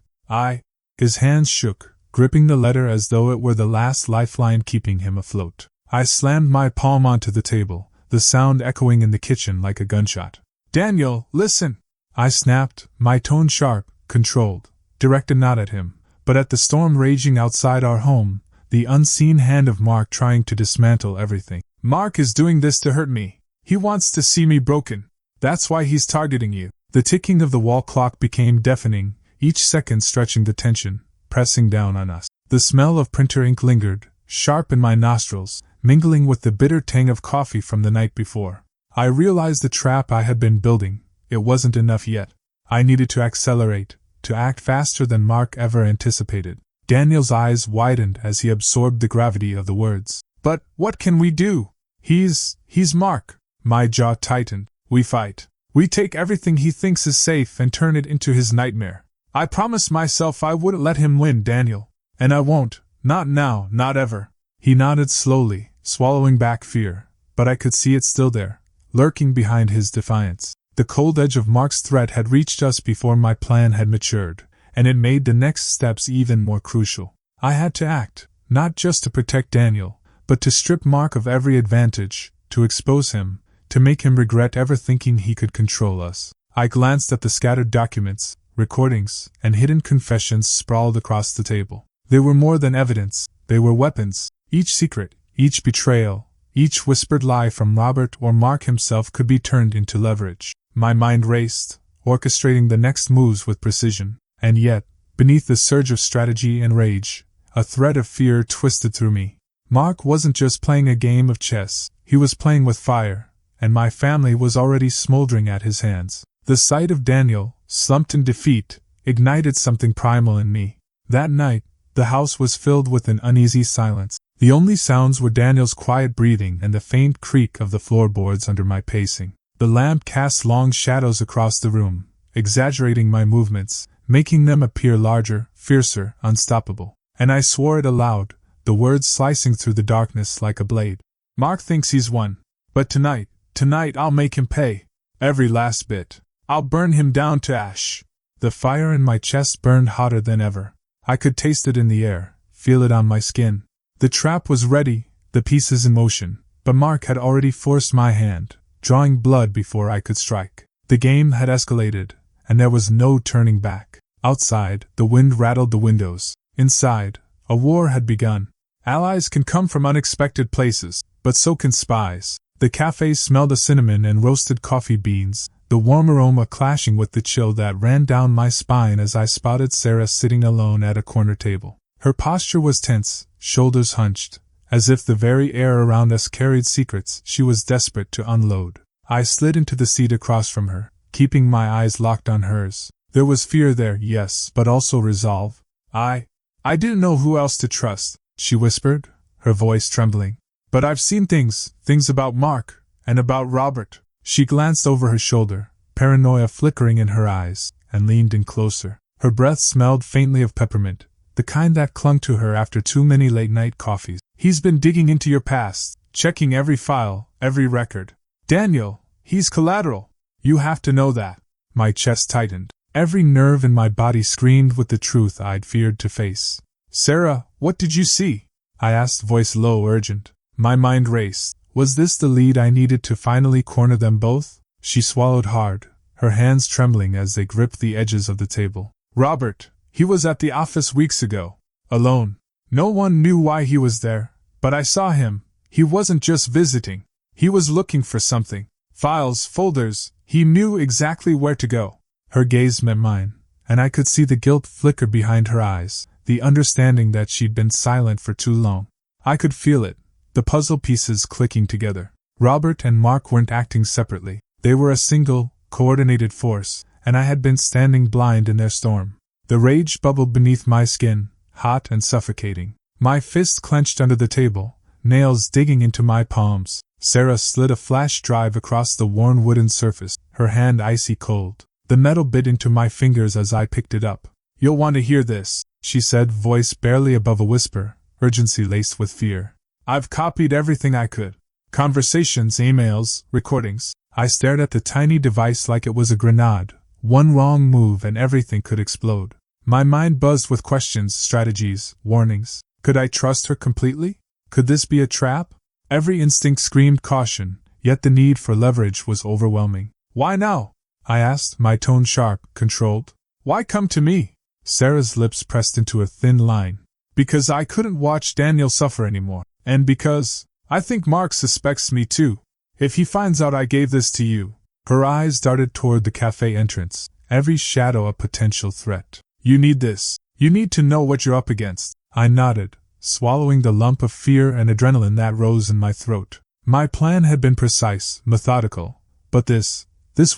His hands shook, gripping the letter as though it were the last lifeline keeping him afloat. I slammed my palm onto the table, the sound echoing in the kitchen like a gunshot. Daniel, listen! I snapped, my tone sharp, controlled, directed not at him, but at the storm raging outside our home, the unseen hand of Mark trying to dismantle everything. Mark is doing this to hurt me. He wants to see me broken. That's why he's targeting you. The ticking of the wall clock became deafening, each second stretching the tension, pressing down on us. The smell of printer ink lingered, sharp in my nostrils, mingling with the bitter tang of coffee from the night before. I realized the trap I had been building. It wasn't enough yet. I needed to accelerate, to act faster than Mark ever anticipated. Daniel's eyes widened as he absorbed the gravity of the words. But what can we do? He's Mark. My jaw tightened. We fight. We take everything he thinks is safe and turn it into his nightmare. I promised myself I wouldn't let him win, Daniel. And I won't. Not now, not ever. He nodded slowly, swallowing back fear, but I could see it still there, lurking behind his defiance. The cold edge of Mark's threat had reached us before my plan had matured, and it made the next steps even more crucial. I had to act, not just to protect Daniel, but to strip Mark of every advantage, to expose him, to make him regret ever thinking he could control us. I glanced at the scattered documents, recordings, and hidden confessions sprawled across the table. They were more than evidence, they were weapons. Each secret, each betrayal, each whispered lie from Robert or Mark himself could be turned into leverage. My mind raced, orchestrating the next moves with precision, and yet, beneath the surge of strategy and rage, a thread of fear twisted through me. Mark wasn't just playing a game of chess, he was playing with fire, and my family was already smoldering at his hands. The sight of Daniel, slumped in defeat, ignited something primal in me. That night, the house was filled with an uneasy silence. The only sounds were Daniel's quiet breathing and the faint creak of the floorboards under my pacing. The lamp cast long shadows across the room, exaggerating my movements, making them appear larger, fiercer, unstoppable. And I swore it aloud, the words slicing through the darkness like a blade. Mark thinks he's won. But tonight I'll make him pay. Every last bit. I'll burn him down to ash. The fire in my chest burned hotter than ever. I could taste it in the air, feel it on my skin. The trap was ready, the pieces in motion, but Mark had already forced my hand, drawing blood before I could strike. The game had escalated, and there was no turning back. Outside, the wind rattled the windows. Inside, a war had begun. Allies can come from unexpected places, but so can spies. The cafe smelled of cinnamon and roasted coffee beans, the warm aroma clashing with the chill that ran down my spine as I spotted Sarah sitting alone at a corner table. Her posture was tense, shoulders hunched, as if the very air around us carried secrets she was desperate to unload. I slid into the seat across from her, keeping my eyes locked on hers. There was fear there, yes, but also resolve. I didn't know who else to trust, she whispered, her voice trembling. But I've seen things about Mark, and about Robert. She glanced over her shoulder, paranoia flickering in her eyes, and leaned in closer. Her breath smelled faintly of peppermint, the kind that clung to her after too many late-night coffees. He's been digging into your past, checking every file, every record. Daniel, he's collateral. You have to know that. My chest tightened. Every nerve in my body screamed with the truth I'd feared to face. Sarah, what did you see? I asked, voice low, urgent. My mind raced. Was this the lead I needed to finally corner them both? She swallowed hard, her hands trembling as they gripped the edges of the table. Robert, he was at the office weeks ago. Alone. No one knew why he was there, but I saw him. He wasn't just visiting. He was looking for something. Files, folders, he knew exactly where to go. Her gaze met mine, and I could see the guilt flicker behind her eyes, the understanding that she'd been silent for too long. I could feel it, the puzzle pieces clicking together. Robert and Mark weren't acting separately. They were a single, coordinated force, and I had been standing blind in their storm. The rage bubbled beneath my skin, hot and suffocating. My fists clenched under the table, nails digging into my palms. Sarah slid a flash drive across the worn wooden surface, her hand icy cold. The metal bit into my fingers as I picked it up. You'll want to hear this, she said, voice barely above a whisper, urgency laced with fear. I've copied everything I could. Conversations, emails, recordings. I stared at the tiny device like it was a grenade. One wrong move and everything could explode. My mind buzzed with questions, strategies, warnings. Could I trust her completely? Could this be a trap? Every instinct screamed caution, yet the need for leverage was overwhelming. Why now? I asked, my tone sharp, controlled. Why come to me? Sarah's lips pressed into a thin line. Because I couldn't watch Daniel suffer anymore. And because I think Mark suspects me too. If he finds out I gave this to you. Her eyes darted toward the cafe entrance, every shadow a potential threat. You need this. You need to know what you're up against. I nodded, swallowing the lump of fear and adrenaline that rose in my throat. My plan had been precise, methodical, but this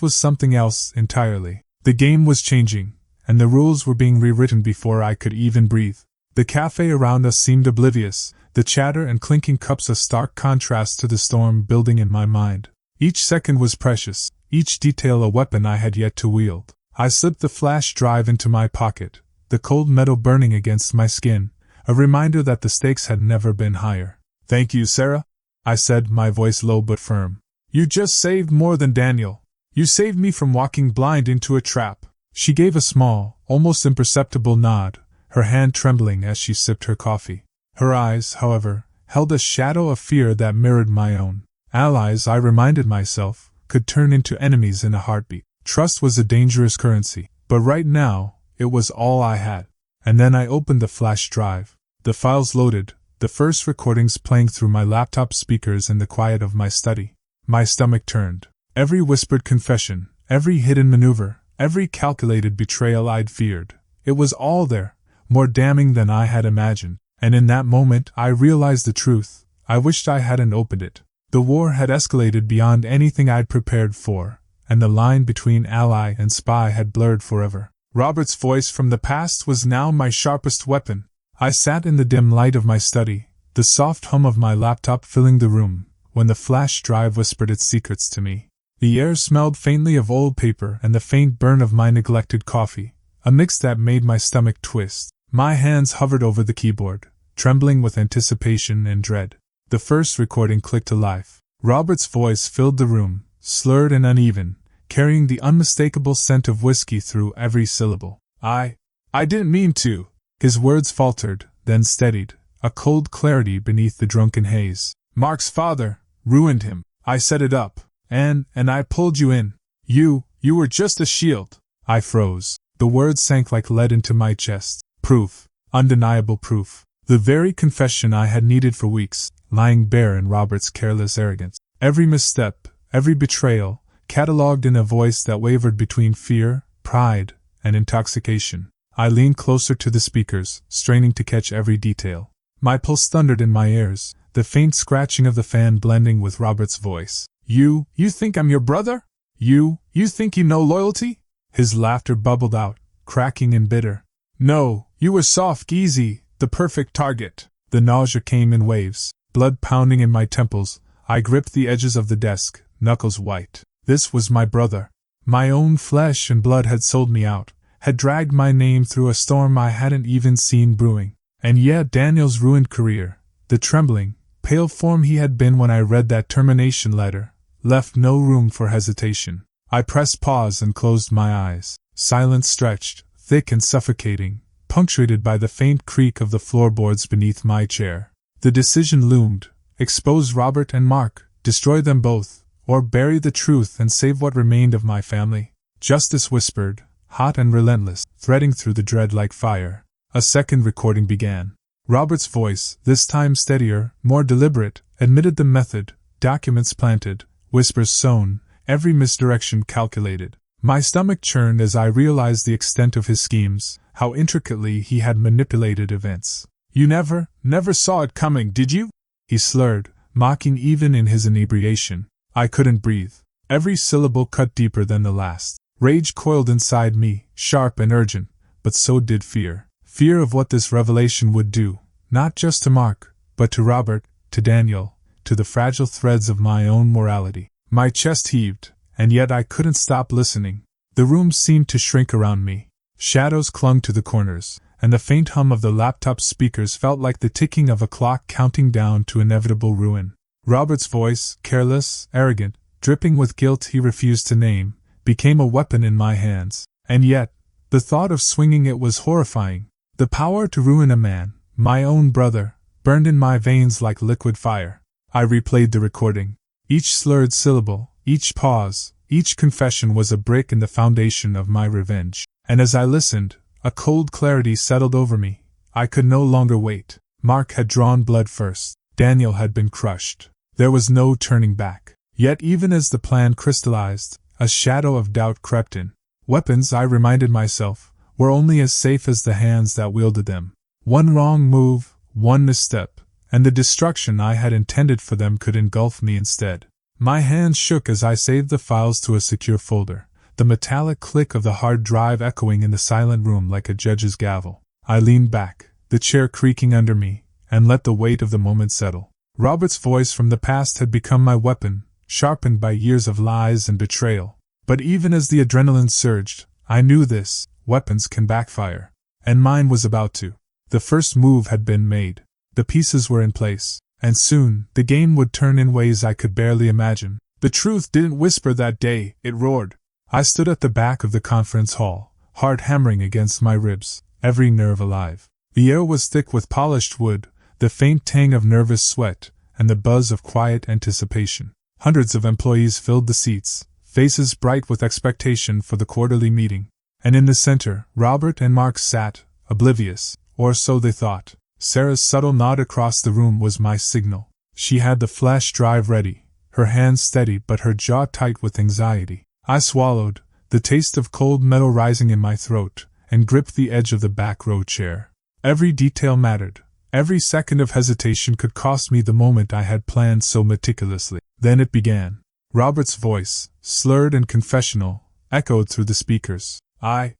was something else entirely. The game was changing, and the rules were being rewritten before I could even breathe. The cafe around us seemed oblivious, the chatter and clinking cups a stark contrast to the storm building in my mind. Each second was precious, each detail a weapon I had yet to wield. I slipped the flash drive into my pocket, the cold metal burning against my skin, a reminder that the stakes had never been higher. Thank you, Sarah, I said, my voice low but firm. You just saved more than Daniel. You saved me from walking blind into a trap. She gave a small, almost imperceptible nod, her hand trembling as she sipped her coffee. Her eyes, however, held a shadow of fear that mirrored my own. Allies, I reminded myself, could turn into enemies in a heartbeat. Trust was a dangerous currency, but right now, it was all I had. And then I opened the flash drive. The files loaded, the first recordings playing through my laptop speakers in the quiet of my study. My stomach turned. Every whispered confession, every hidden maneuver, every calculated betrayal I'd feared. It was all there, more damning than I had imagined, and in that moment I realized the truth. I wished I hadn't opened it. The war had escalated beyond anything I'd prepared for, and the line between ally and spy had blurred forever. Robert's voice from the past was now my sharpest weapon. I sat in the dim light of my study, the soft hum of my laptop filling the room, when the flash drive whispered its secrets to me. The air smelled faintly of old paper and the faint burn of my neglected coffee, a mix that made my stomach twist. My hands hovered over the keyboard, trembling with anticipation and dread. The first recording clicked to life. Robert's voice filled the room, slurred and uneven, carrying the unmistakable scent of whiskey through every syllable. I didn't mean to. His words faltered, then steadied, a cold clarity beneath the drunken haze. Mark's father ruined him. I set it up, and I pulled you in. You were just a shield. I froze. The words sank like lead into my chest. Proof. Undeniable proof. The very confession I had needed for weeks, lying bare in Robert's careless arrogance. Every misstep, every betrayal, catalogued in a voice that wavered between fear, pride, and intoxication. I leaned closer to the speakers, straining to catch every detail. My pulse thundered in my ears, the faint scratching of the fan blending with Robert's voice. You think I'm your brother? You think you know loyalty? His laughter bubbled out, cracking and bitter. No, you were soft, easy, the perfect target. The nausea came in waves, blood pounding in my temples. I gripped the edges of the desk, knuckles white. This was my brother. My own flesh and blood had sold me out, had dragged my name through a storm I hadn't even seen brewing. And yet Daniel's ruined career, the trembling, pale form he had been when I read that termination letter, left no room for hesitation. I pressed pause and closed my eyes. Silence stretched, thick and suffocating, punctuated by the faint creak of the floorboards beneath my chair. The decision loomed: expose Robert and Mark, destroy them both, or bury the truth and save what remained of my family. Justice whispered, hot and relentless, threading through the dread like fire. A second recording began. Robert's voice, this time steadier, more deliberate, admitted the method: documents planted, whispers sown, every misdirection calculated. My stomach churned as I realized the extent of his schemes, how intricately he had manipulated events. You never saw it coming, did you? He slurred, mocking even in his inebriation. I couldn't breathe. Every syllable cut deeper than the last. Rage coiled inside me, sharp and urgent, but so did fear. Fear of what this revelation would do, not just to Mark, but to Robert, to Daniel, to the fragile threads of my own morality. My chest heaved, and yet I couldn't stop listening. The room seemed to shrink around me. Shadows clung to the corners, and the faint hum of the laptop speakers felt like the ticking of a clock counting down to inevitable ruin. Robert's voice, careless, arrogant, dripping with guilt he refused to name, became a weapon in my hands. And yet, the thought of swinging it was horrifying. The power to ruin a man, my own brother, burned in my veins like liquid fire. I replayed the recording. Each slurred syllable, each pause, each confession was a brick in the foundation of my revenge. And as I listened, a cold clarity settled over me. I could no longer wait. Mark had drawn blood first. Daniel had been crushed. There was no turning back. Yet even as the plan crystallized, a shadow of doubt crept in. Weapons, I reminded myself, were only as safe as the hands that wielded them. One wrong move, one misstep, and the destruction I had intended for them could engulf me instead. My hands shook as I saved the files to a secure folder, the metallic click of the hard drive echoing in the silent room like a judge's gavel. I leaned back, the chair creaking under me, and let the weight of the moment settle. Robert's voice from the past had become my weapon, sharpened by years of lies and betrayal. But even as the adrenaline surged, I knew this: weapons can backfire. And mine was about to. The first move had been made. The pieces were in place, and soon the game would turn in ways I could barely imagine. The truth didn't whisper that day, it roared. I stood at the back of the conference hall, heart hammering against my ribs, every nerve alive. The air was thick with polished wood, the faint tang of nervous sweat, and the buzz of quiet anticipation. Hundreds of employees filled the seats, faces bright with expectation for the quarterly meeting. And in the center, Robert and Mark sat, oblivious, or so they thought. Sarah's subtle nod across the room was my signal. She had the flash drive ready, her hands steady but her jaw tight with anxiety. I swallowed, the taste of cold metal rising in my throat, and gripped the edge of the back row chair. Every detail mattered. Every second of hesitation could cost me the moment I had planned so meticulously. Then it began. Robert's voice, slurred and confessional, echoed through the speakers. I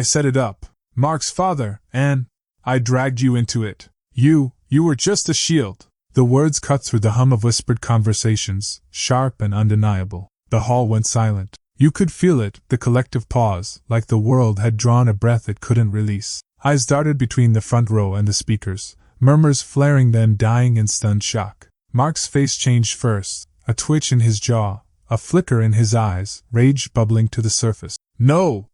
set it up. Mark's father, and I dragged you into it. You were just a shield. The words cut through the hum of whispered conversations, sharp and undeniable. The hall went silent. You could feel it, the collective pause, like the world had drawn a breath it couldn't release. Eyes darted between the front row and the speakers, murmurs flaring then dying in stunned shock. Mark's face changed first, a twitch in his jaw, a flicker in his eyes, rage bubbling to the surface. No!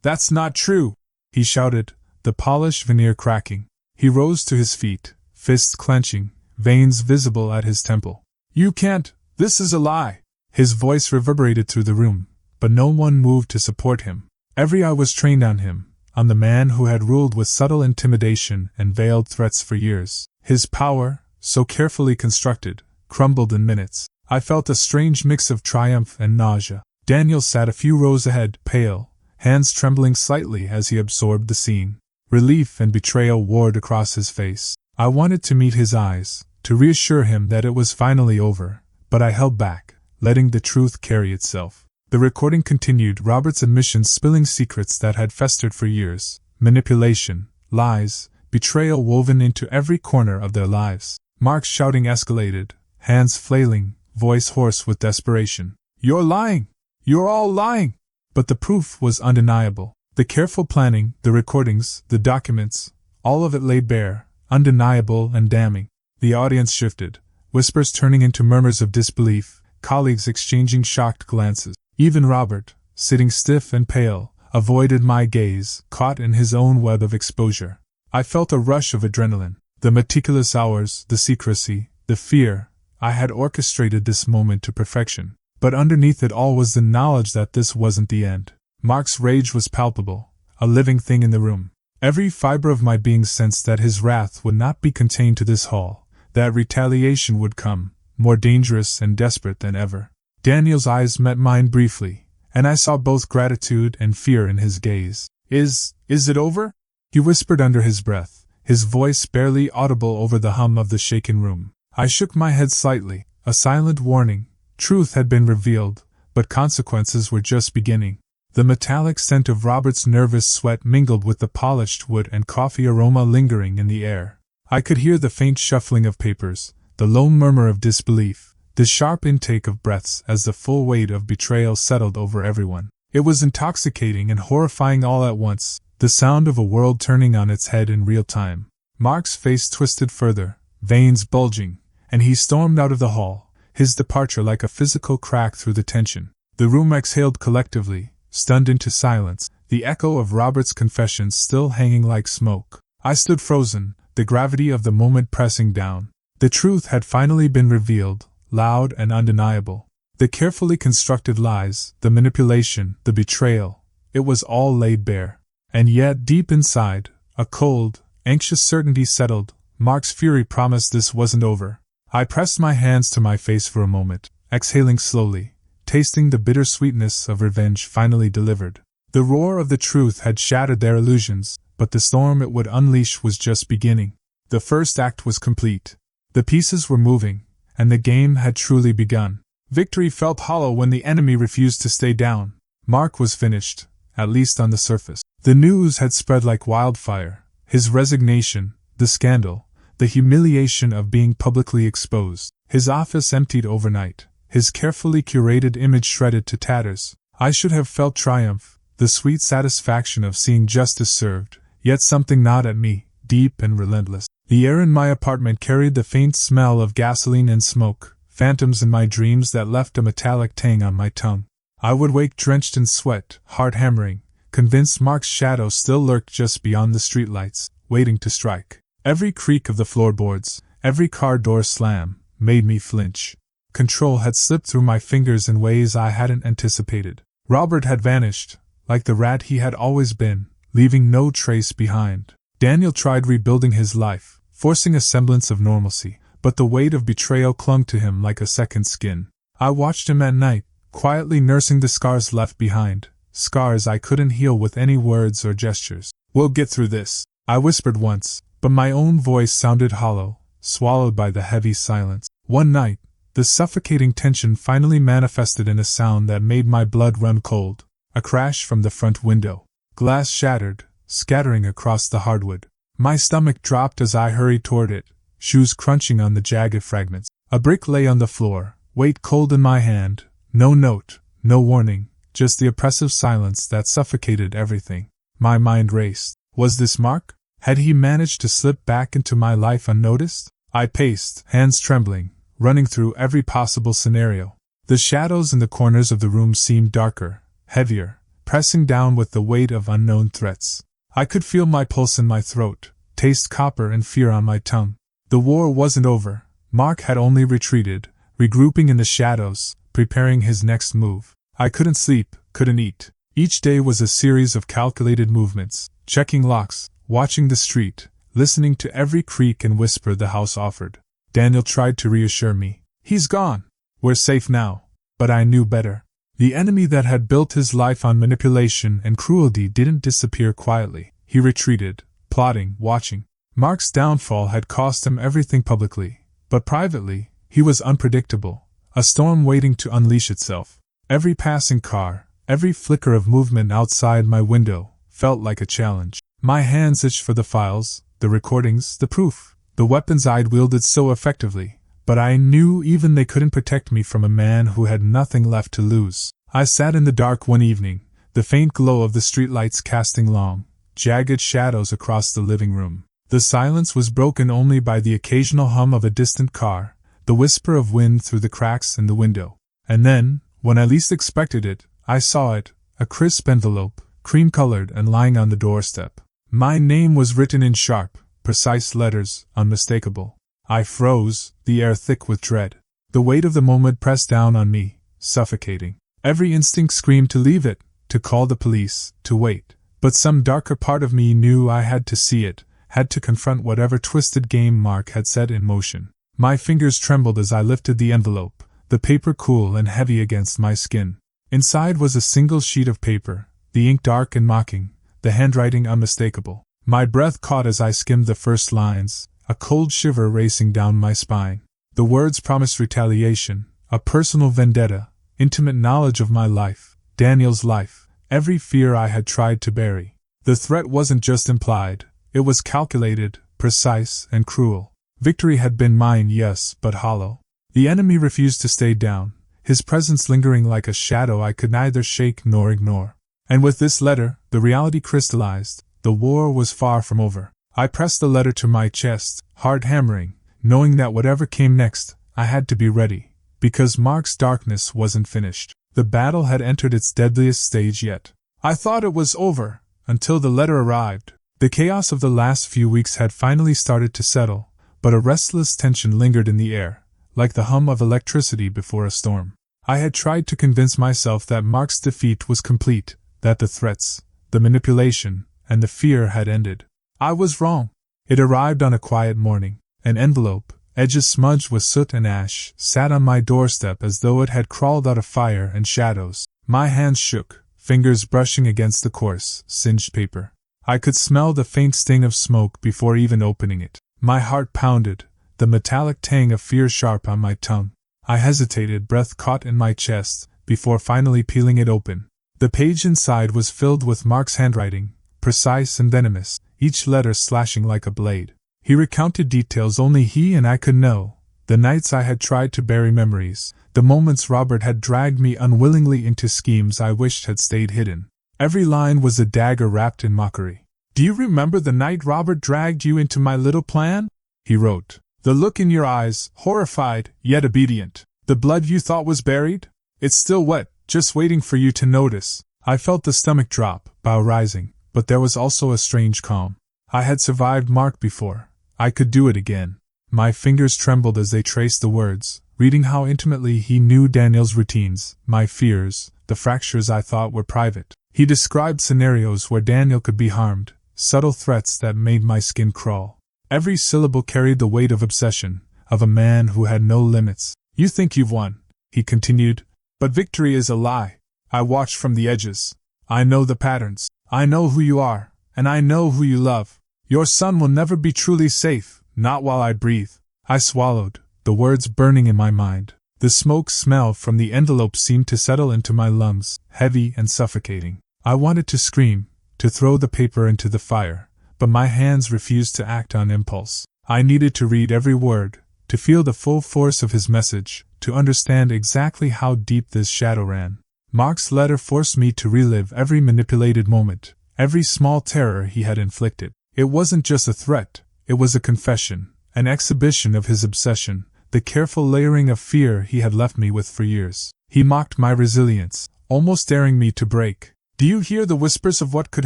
That's not true! He shouted, the polished veneer cracking. He rose to his feet, fists clenching, veins visible at his temple. You can't! This is a lie! His voice reverberated through the room, but no one moved to support him. Every eye was trained on him, on the man who had ruled with subtle intimidation and veiled threats for years. His power, so carefully constructed, crumbled in minutes. I felt a strange mix of triumph and nausea. Daniel sat a few rows ahead, pale, hands trembling slightly as he absorbed the scene. Relief and betrayal warred across his face. I wanted to meet his eyes, to reassure him that it was finally over, but I held back, letting the truth carry itself. The recording continued, Robert's admissions spilling secrets that had festered for years, manipulation, lies, betrayal woven into every corner of their lives. Mark's shouting escalated, hands flailing, voice hoarse with desperation. You're lying! You're all lying! But the proof was undeniable. The careful planning, the recordings, the documents, all of it lay bare, undeniable and damning. The audience shifted, whispers turning into murmurs of disbelief, colleagues exchanging shocked glances. Even Robert, sitting stiff and pale, avoided my gaze, caught in his own web of exposure. I felt a rush of adrenaline. The meticulous hours, the secrecy, the fear. I had orchestrated this moment to perfection. But underneath it all was the knowledge that this wasn't the end. Mark's rage was palpable, a living thing in the room. Every fiber of my being sensed that his wrath would not be contained to this hall, that retaliation would come, more dangerous and desperate than ever. Daniel's eyes met mine briefly, and I saw both gratitude and fear in his gaze. Is it over? He whispered under his breath, his voice barely audible over the hum of the shaken room. I shook my head slightly, a silent warning. Truth had been revealed, but consequences were just beginning. The metallic scent of Robert's nervous sweat mingled with the polished wood and coffee aroma lingering in the air. I could hear the faint shuffling of papers, the low murmur of disbelief, the sharp intake of breaths as the full weight of betrayal settled over everyone. It was intoxicating and horrifying all at once, the sound of a world turning on its head in real time. Mark's face twisted further, veins bulging, and he stormed out of the hall, his departure like a physical crack through the tension. The room exhaled collectively, stunned into silence, the echo of Robert's confession still hanging like smoke. I stood frozen, the gravity of the moment pressing down. The truth had finally been revealed, loud and undeniable. The carefully constructed lies, the manipulation, the betrayal, it was all laid bare. And yet, deep inside, a cold, anxious certainty settled. Mark's fury promised this wasn't over. I pressed my hands to my face for a moment, exhaling slowly, tasting the bitter sweetness of revenge finally delivered. The roar of the truth had shattered their illusions, but the storm it would unleash was just beginning. The first act was complete. The pieces were moving, and the game had truly begun. Victory felt hollow when the enemy refused to stay down. Mark was finished, at least on the surface. The news had spread like wildfire. His resignation, the scandal, the humiliation of being publicly exposed. His office emptied overnight, his carefully curated image shredded to tatters. I should have felt triumph, the sweet satisfaction of seeing justice served, yet something gnawed at me, deep and relentless. The air in my apartment carried the faint smell of gasoline and smoke, phantoms in my dreams that left a metallic tang on my tongue. I would wake drenched in sweat, heart hammering, convinced Mark's shadow still lurked just beyond the streetlights, waiting to strike. Every creak of the floorboards, every car door slam, made me flinch. Control had slipped through my fingers in ways I hadn't anticipated. Robert had vanished, like the rat he had always been, leaving no trace behind. Daniel tried rebuilding his life, forcing a semblance of normalcy, but the weight of betrayal clung to him like a second skin. I watched him at night, quietly nursing the scars left behind, scars I couldn't heal with any words or gestures. "We'll get through this," I whispered once, but my own voice sounded hollow, swallowed by the heavy silence. One night, the suffocating tension finally manifested in a sound that made my blood run cold. A crash from the front window. Glass shattered, scattering across the hardwood. My stomach dropped as I hurried toward it, shoes crunching on the jagged fragments. A brick lay on the floor, weight cold in my hand. No note, no warning, just the oppressive silence that suffocated everything. My mind raced. Was this Mark? Had he managed to slip back into my life unnoticed? I paced, hands trembling, running through every possible scenario. The shadows in the corners of the room seemed darker, heavier, pressing down with the weight of unknown threats. I could feel my pulse in my throat, taste copper and fear on my tongue. The war wasn't over. Mark had only retreated, regrouping in the shadows, preparing his next move. I couldn't sleep, couldn't eat. Each day was a series of calculated movements, checking locks, watching the street, listening to every creak and whisper the house offered. Daniel tried to reassure me. "He's gone. We're safe now." But I knew better. The enemy that had built his life on manipulation and cruelty didn't disappear quietly. He retreated, plotting, watching. Mark's downfall had cost him everything publicly, but privately, he was unpredictable, a storm waiting to unleash itself. Every passing car, every flicker of movement outside my window, felt like a challenge. My hands itched for the files, the recordings, the proof, the weapons I'd wielded so effectively, but I knew even they couldn't protect me from a man who had nothing left to lose. I sat in the dark one evening, the faint glow of the streetlights casting long, jagged shadows across the living room. The silence was broken only by the occasional hum of a distant car, the whisper of wind through the cracks in the window. And then, when I least expected it, I saw it, a crisp envelope, cream-colored and lying on the doorstep. My name was written in sharp, precise letters, unmistakable. I froze, the air thick with dread. The weight of the moment pressed down on me, suffocating. Every instinct screamed to leave it, to call the police, to wait. But some darker part of me knew I had to see it, had to confront whatever twisted game Mark had set in motion. My fingers trembled as I lifted the envelope, the paper cool and heavy against my skin. Inside was a single sheet of paper, the ink dark and mocking, the handwriting unmistakable. My breath caught as I skimmed the first lines, a cold shiver racing down my spine. The words promised retaliation, a personal vendetta, intimate knowledge of my life, Daniel's life, every fear I had tried to bury. The threat wasn't just implied, it was calculated, precise, and cruel. Victory had been mine, yes, but hollow. The enemy refused to stay down, his presence lingering like a shadow I could neither shake nor ignore. And with this letter, the reality crystallized. The war was far from over. I pressed the letter to my chest, hard hammering, knowing that whatever came next, I had to be ready, because Mark's darkness wasn't finished. The battle had entered its deadliest stage yet. I thought it was over, until the letter arrived. The chaos of the last few weeks had finally started to settle, but a restless tension lingered in the air, like the hum of electricity before a storm. I had tried to convince myself that Mark's defeat was complete, that the threats, the manipulation, and the fear had ended. I was wrong. It arrived on a quiet morning. An envelope, edges smudged with soot and ash, sat on my doorstep as though it had crawled out of fire and shadows. My hands shook, fingers brushing against the coarse, singed paper. I could smell the faint sting of smoke before even opening it. My heart pounded, the metallic tang of fear sharp on my tongue. I hesitated, breath caught in my chest, before finally peeling it open. The page inside was filled with Mark's handwriting, precise and venomous, each letter slashing like a blade. He recounted details only he and I could know, the nights I had tried to bury memories, the moments Robert had dragged me unwillingly into schemes I wished had stayed hidden. Every line was a dagger wrapped in mockery. "Do you remember the night Robert dragged you into my little plan?" he wrote. "The look in your eyes, horrified, yet obedient. The blood you thought was buried? It's still wet, just waiting for you to notice." I felt the stomach drop, bow rising, but there was also a strange calm. I had survived Mark before. I could do it again. My fingers trembled as they traced the words, reading how intimately he knew Daniel's routines, my fears, the fractures I thought were private. He described scenarios where Daniel could be harmed, subtle threats that made my skin crawl. Every syllable carried the weight of obsession, of a man who had no limits. "You think you've won," he continued, But victory is a lie. I watch from the edges. I know the patterns. I know who you are, and I know who you love. Your son will never be truly safe, not while I breathe. I swallowed, the words burning in my mind. The smoke smell from the envelope seemed to settle into my lungs, heavy and suffocating. I wanted to scream, to throw the paper into the fire, but my hands refused to act on impulse. I needed to read every word, to feel the full force of his message, to understand exactly how deep this shadow ran. Mark's letter forced me to relive every manipulated moment, every small terror he had inflicted. It wasn't just a threat, it was a confession, an exhibition of his obsession, the careful layering of fear he had left me with for years. He mocked my resilience, almost daring me to break. "Do you hear the whispers of what could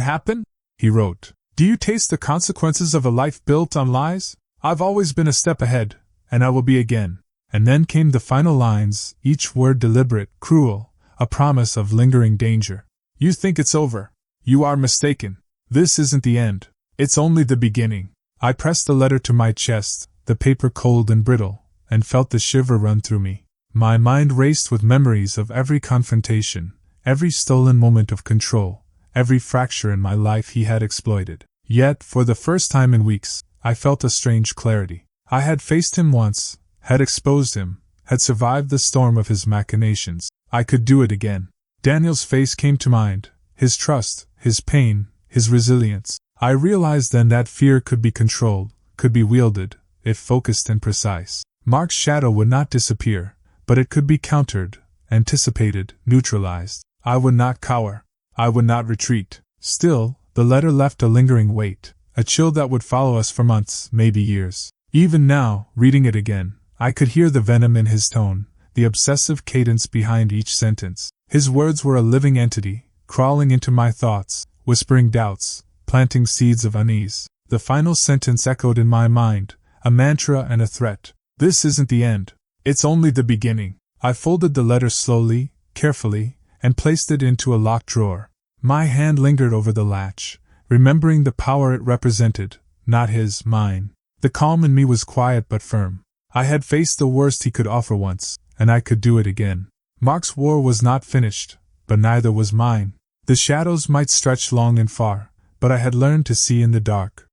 happen?" he wrote. "Do you taste the consequences of a life built on lies? I've always been a step ahead, and I will be again." And then came the final lines, each word deliberate, cruel, a promise of lingering danger. "You think it's over. You are mistaken. This isn't the end. It's only the beginning." I pressed the letter to my chest, the paper cold and brittle, and felt the shiver run through me. My mind raced with memories of every confrontation, every stolen moment of control, every fracture in my life he had exploited. Yet, for the first time in weeks, I felt a strange clarity. I had faced him once, had exposed him, had survived the storm of his machinations. I could do it again. Daniel's face came to mind, his trust, his pain, his resilience. I realized then that fear could be controlled, could be wielded, if focused and precise. Mark's shadow would not disappear, but it could be countered, anticipated, neutralized. I would not cower. I would not retreat. Still, the letter left a lingering weight, a chill that would follow us for months, maybe years. Even now, reading it again, I could hear the venom in his tone, the obsessive cadence behind each sentence. His words were a living entity, crawling into my thoughts, whispering doubts, planting seeds of unease. The final sentence echoed in my mind, a mantra and a threat. "This isn't the end. It's only the beginning." I folded the letter slowly, carefully, and placed it into a locked drawer. My hand lingered over the latch, remembering the power it represented, not his, mine. The calm in me was quiet but firm. I had faced the worst he could offer once, and I could do it again. Mark's war was not finished, but neither was mine. The shadows might stretch long and far, but I had learned to see in the dark,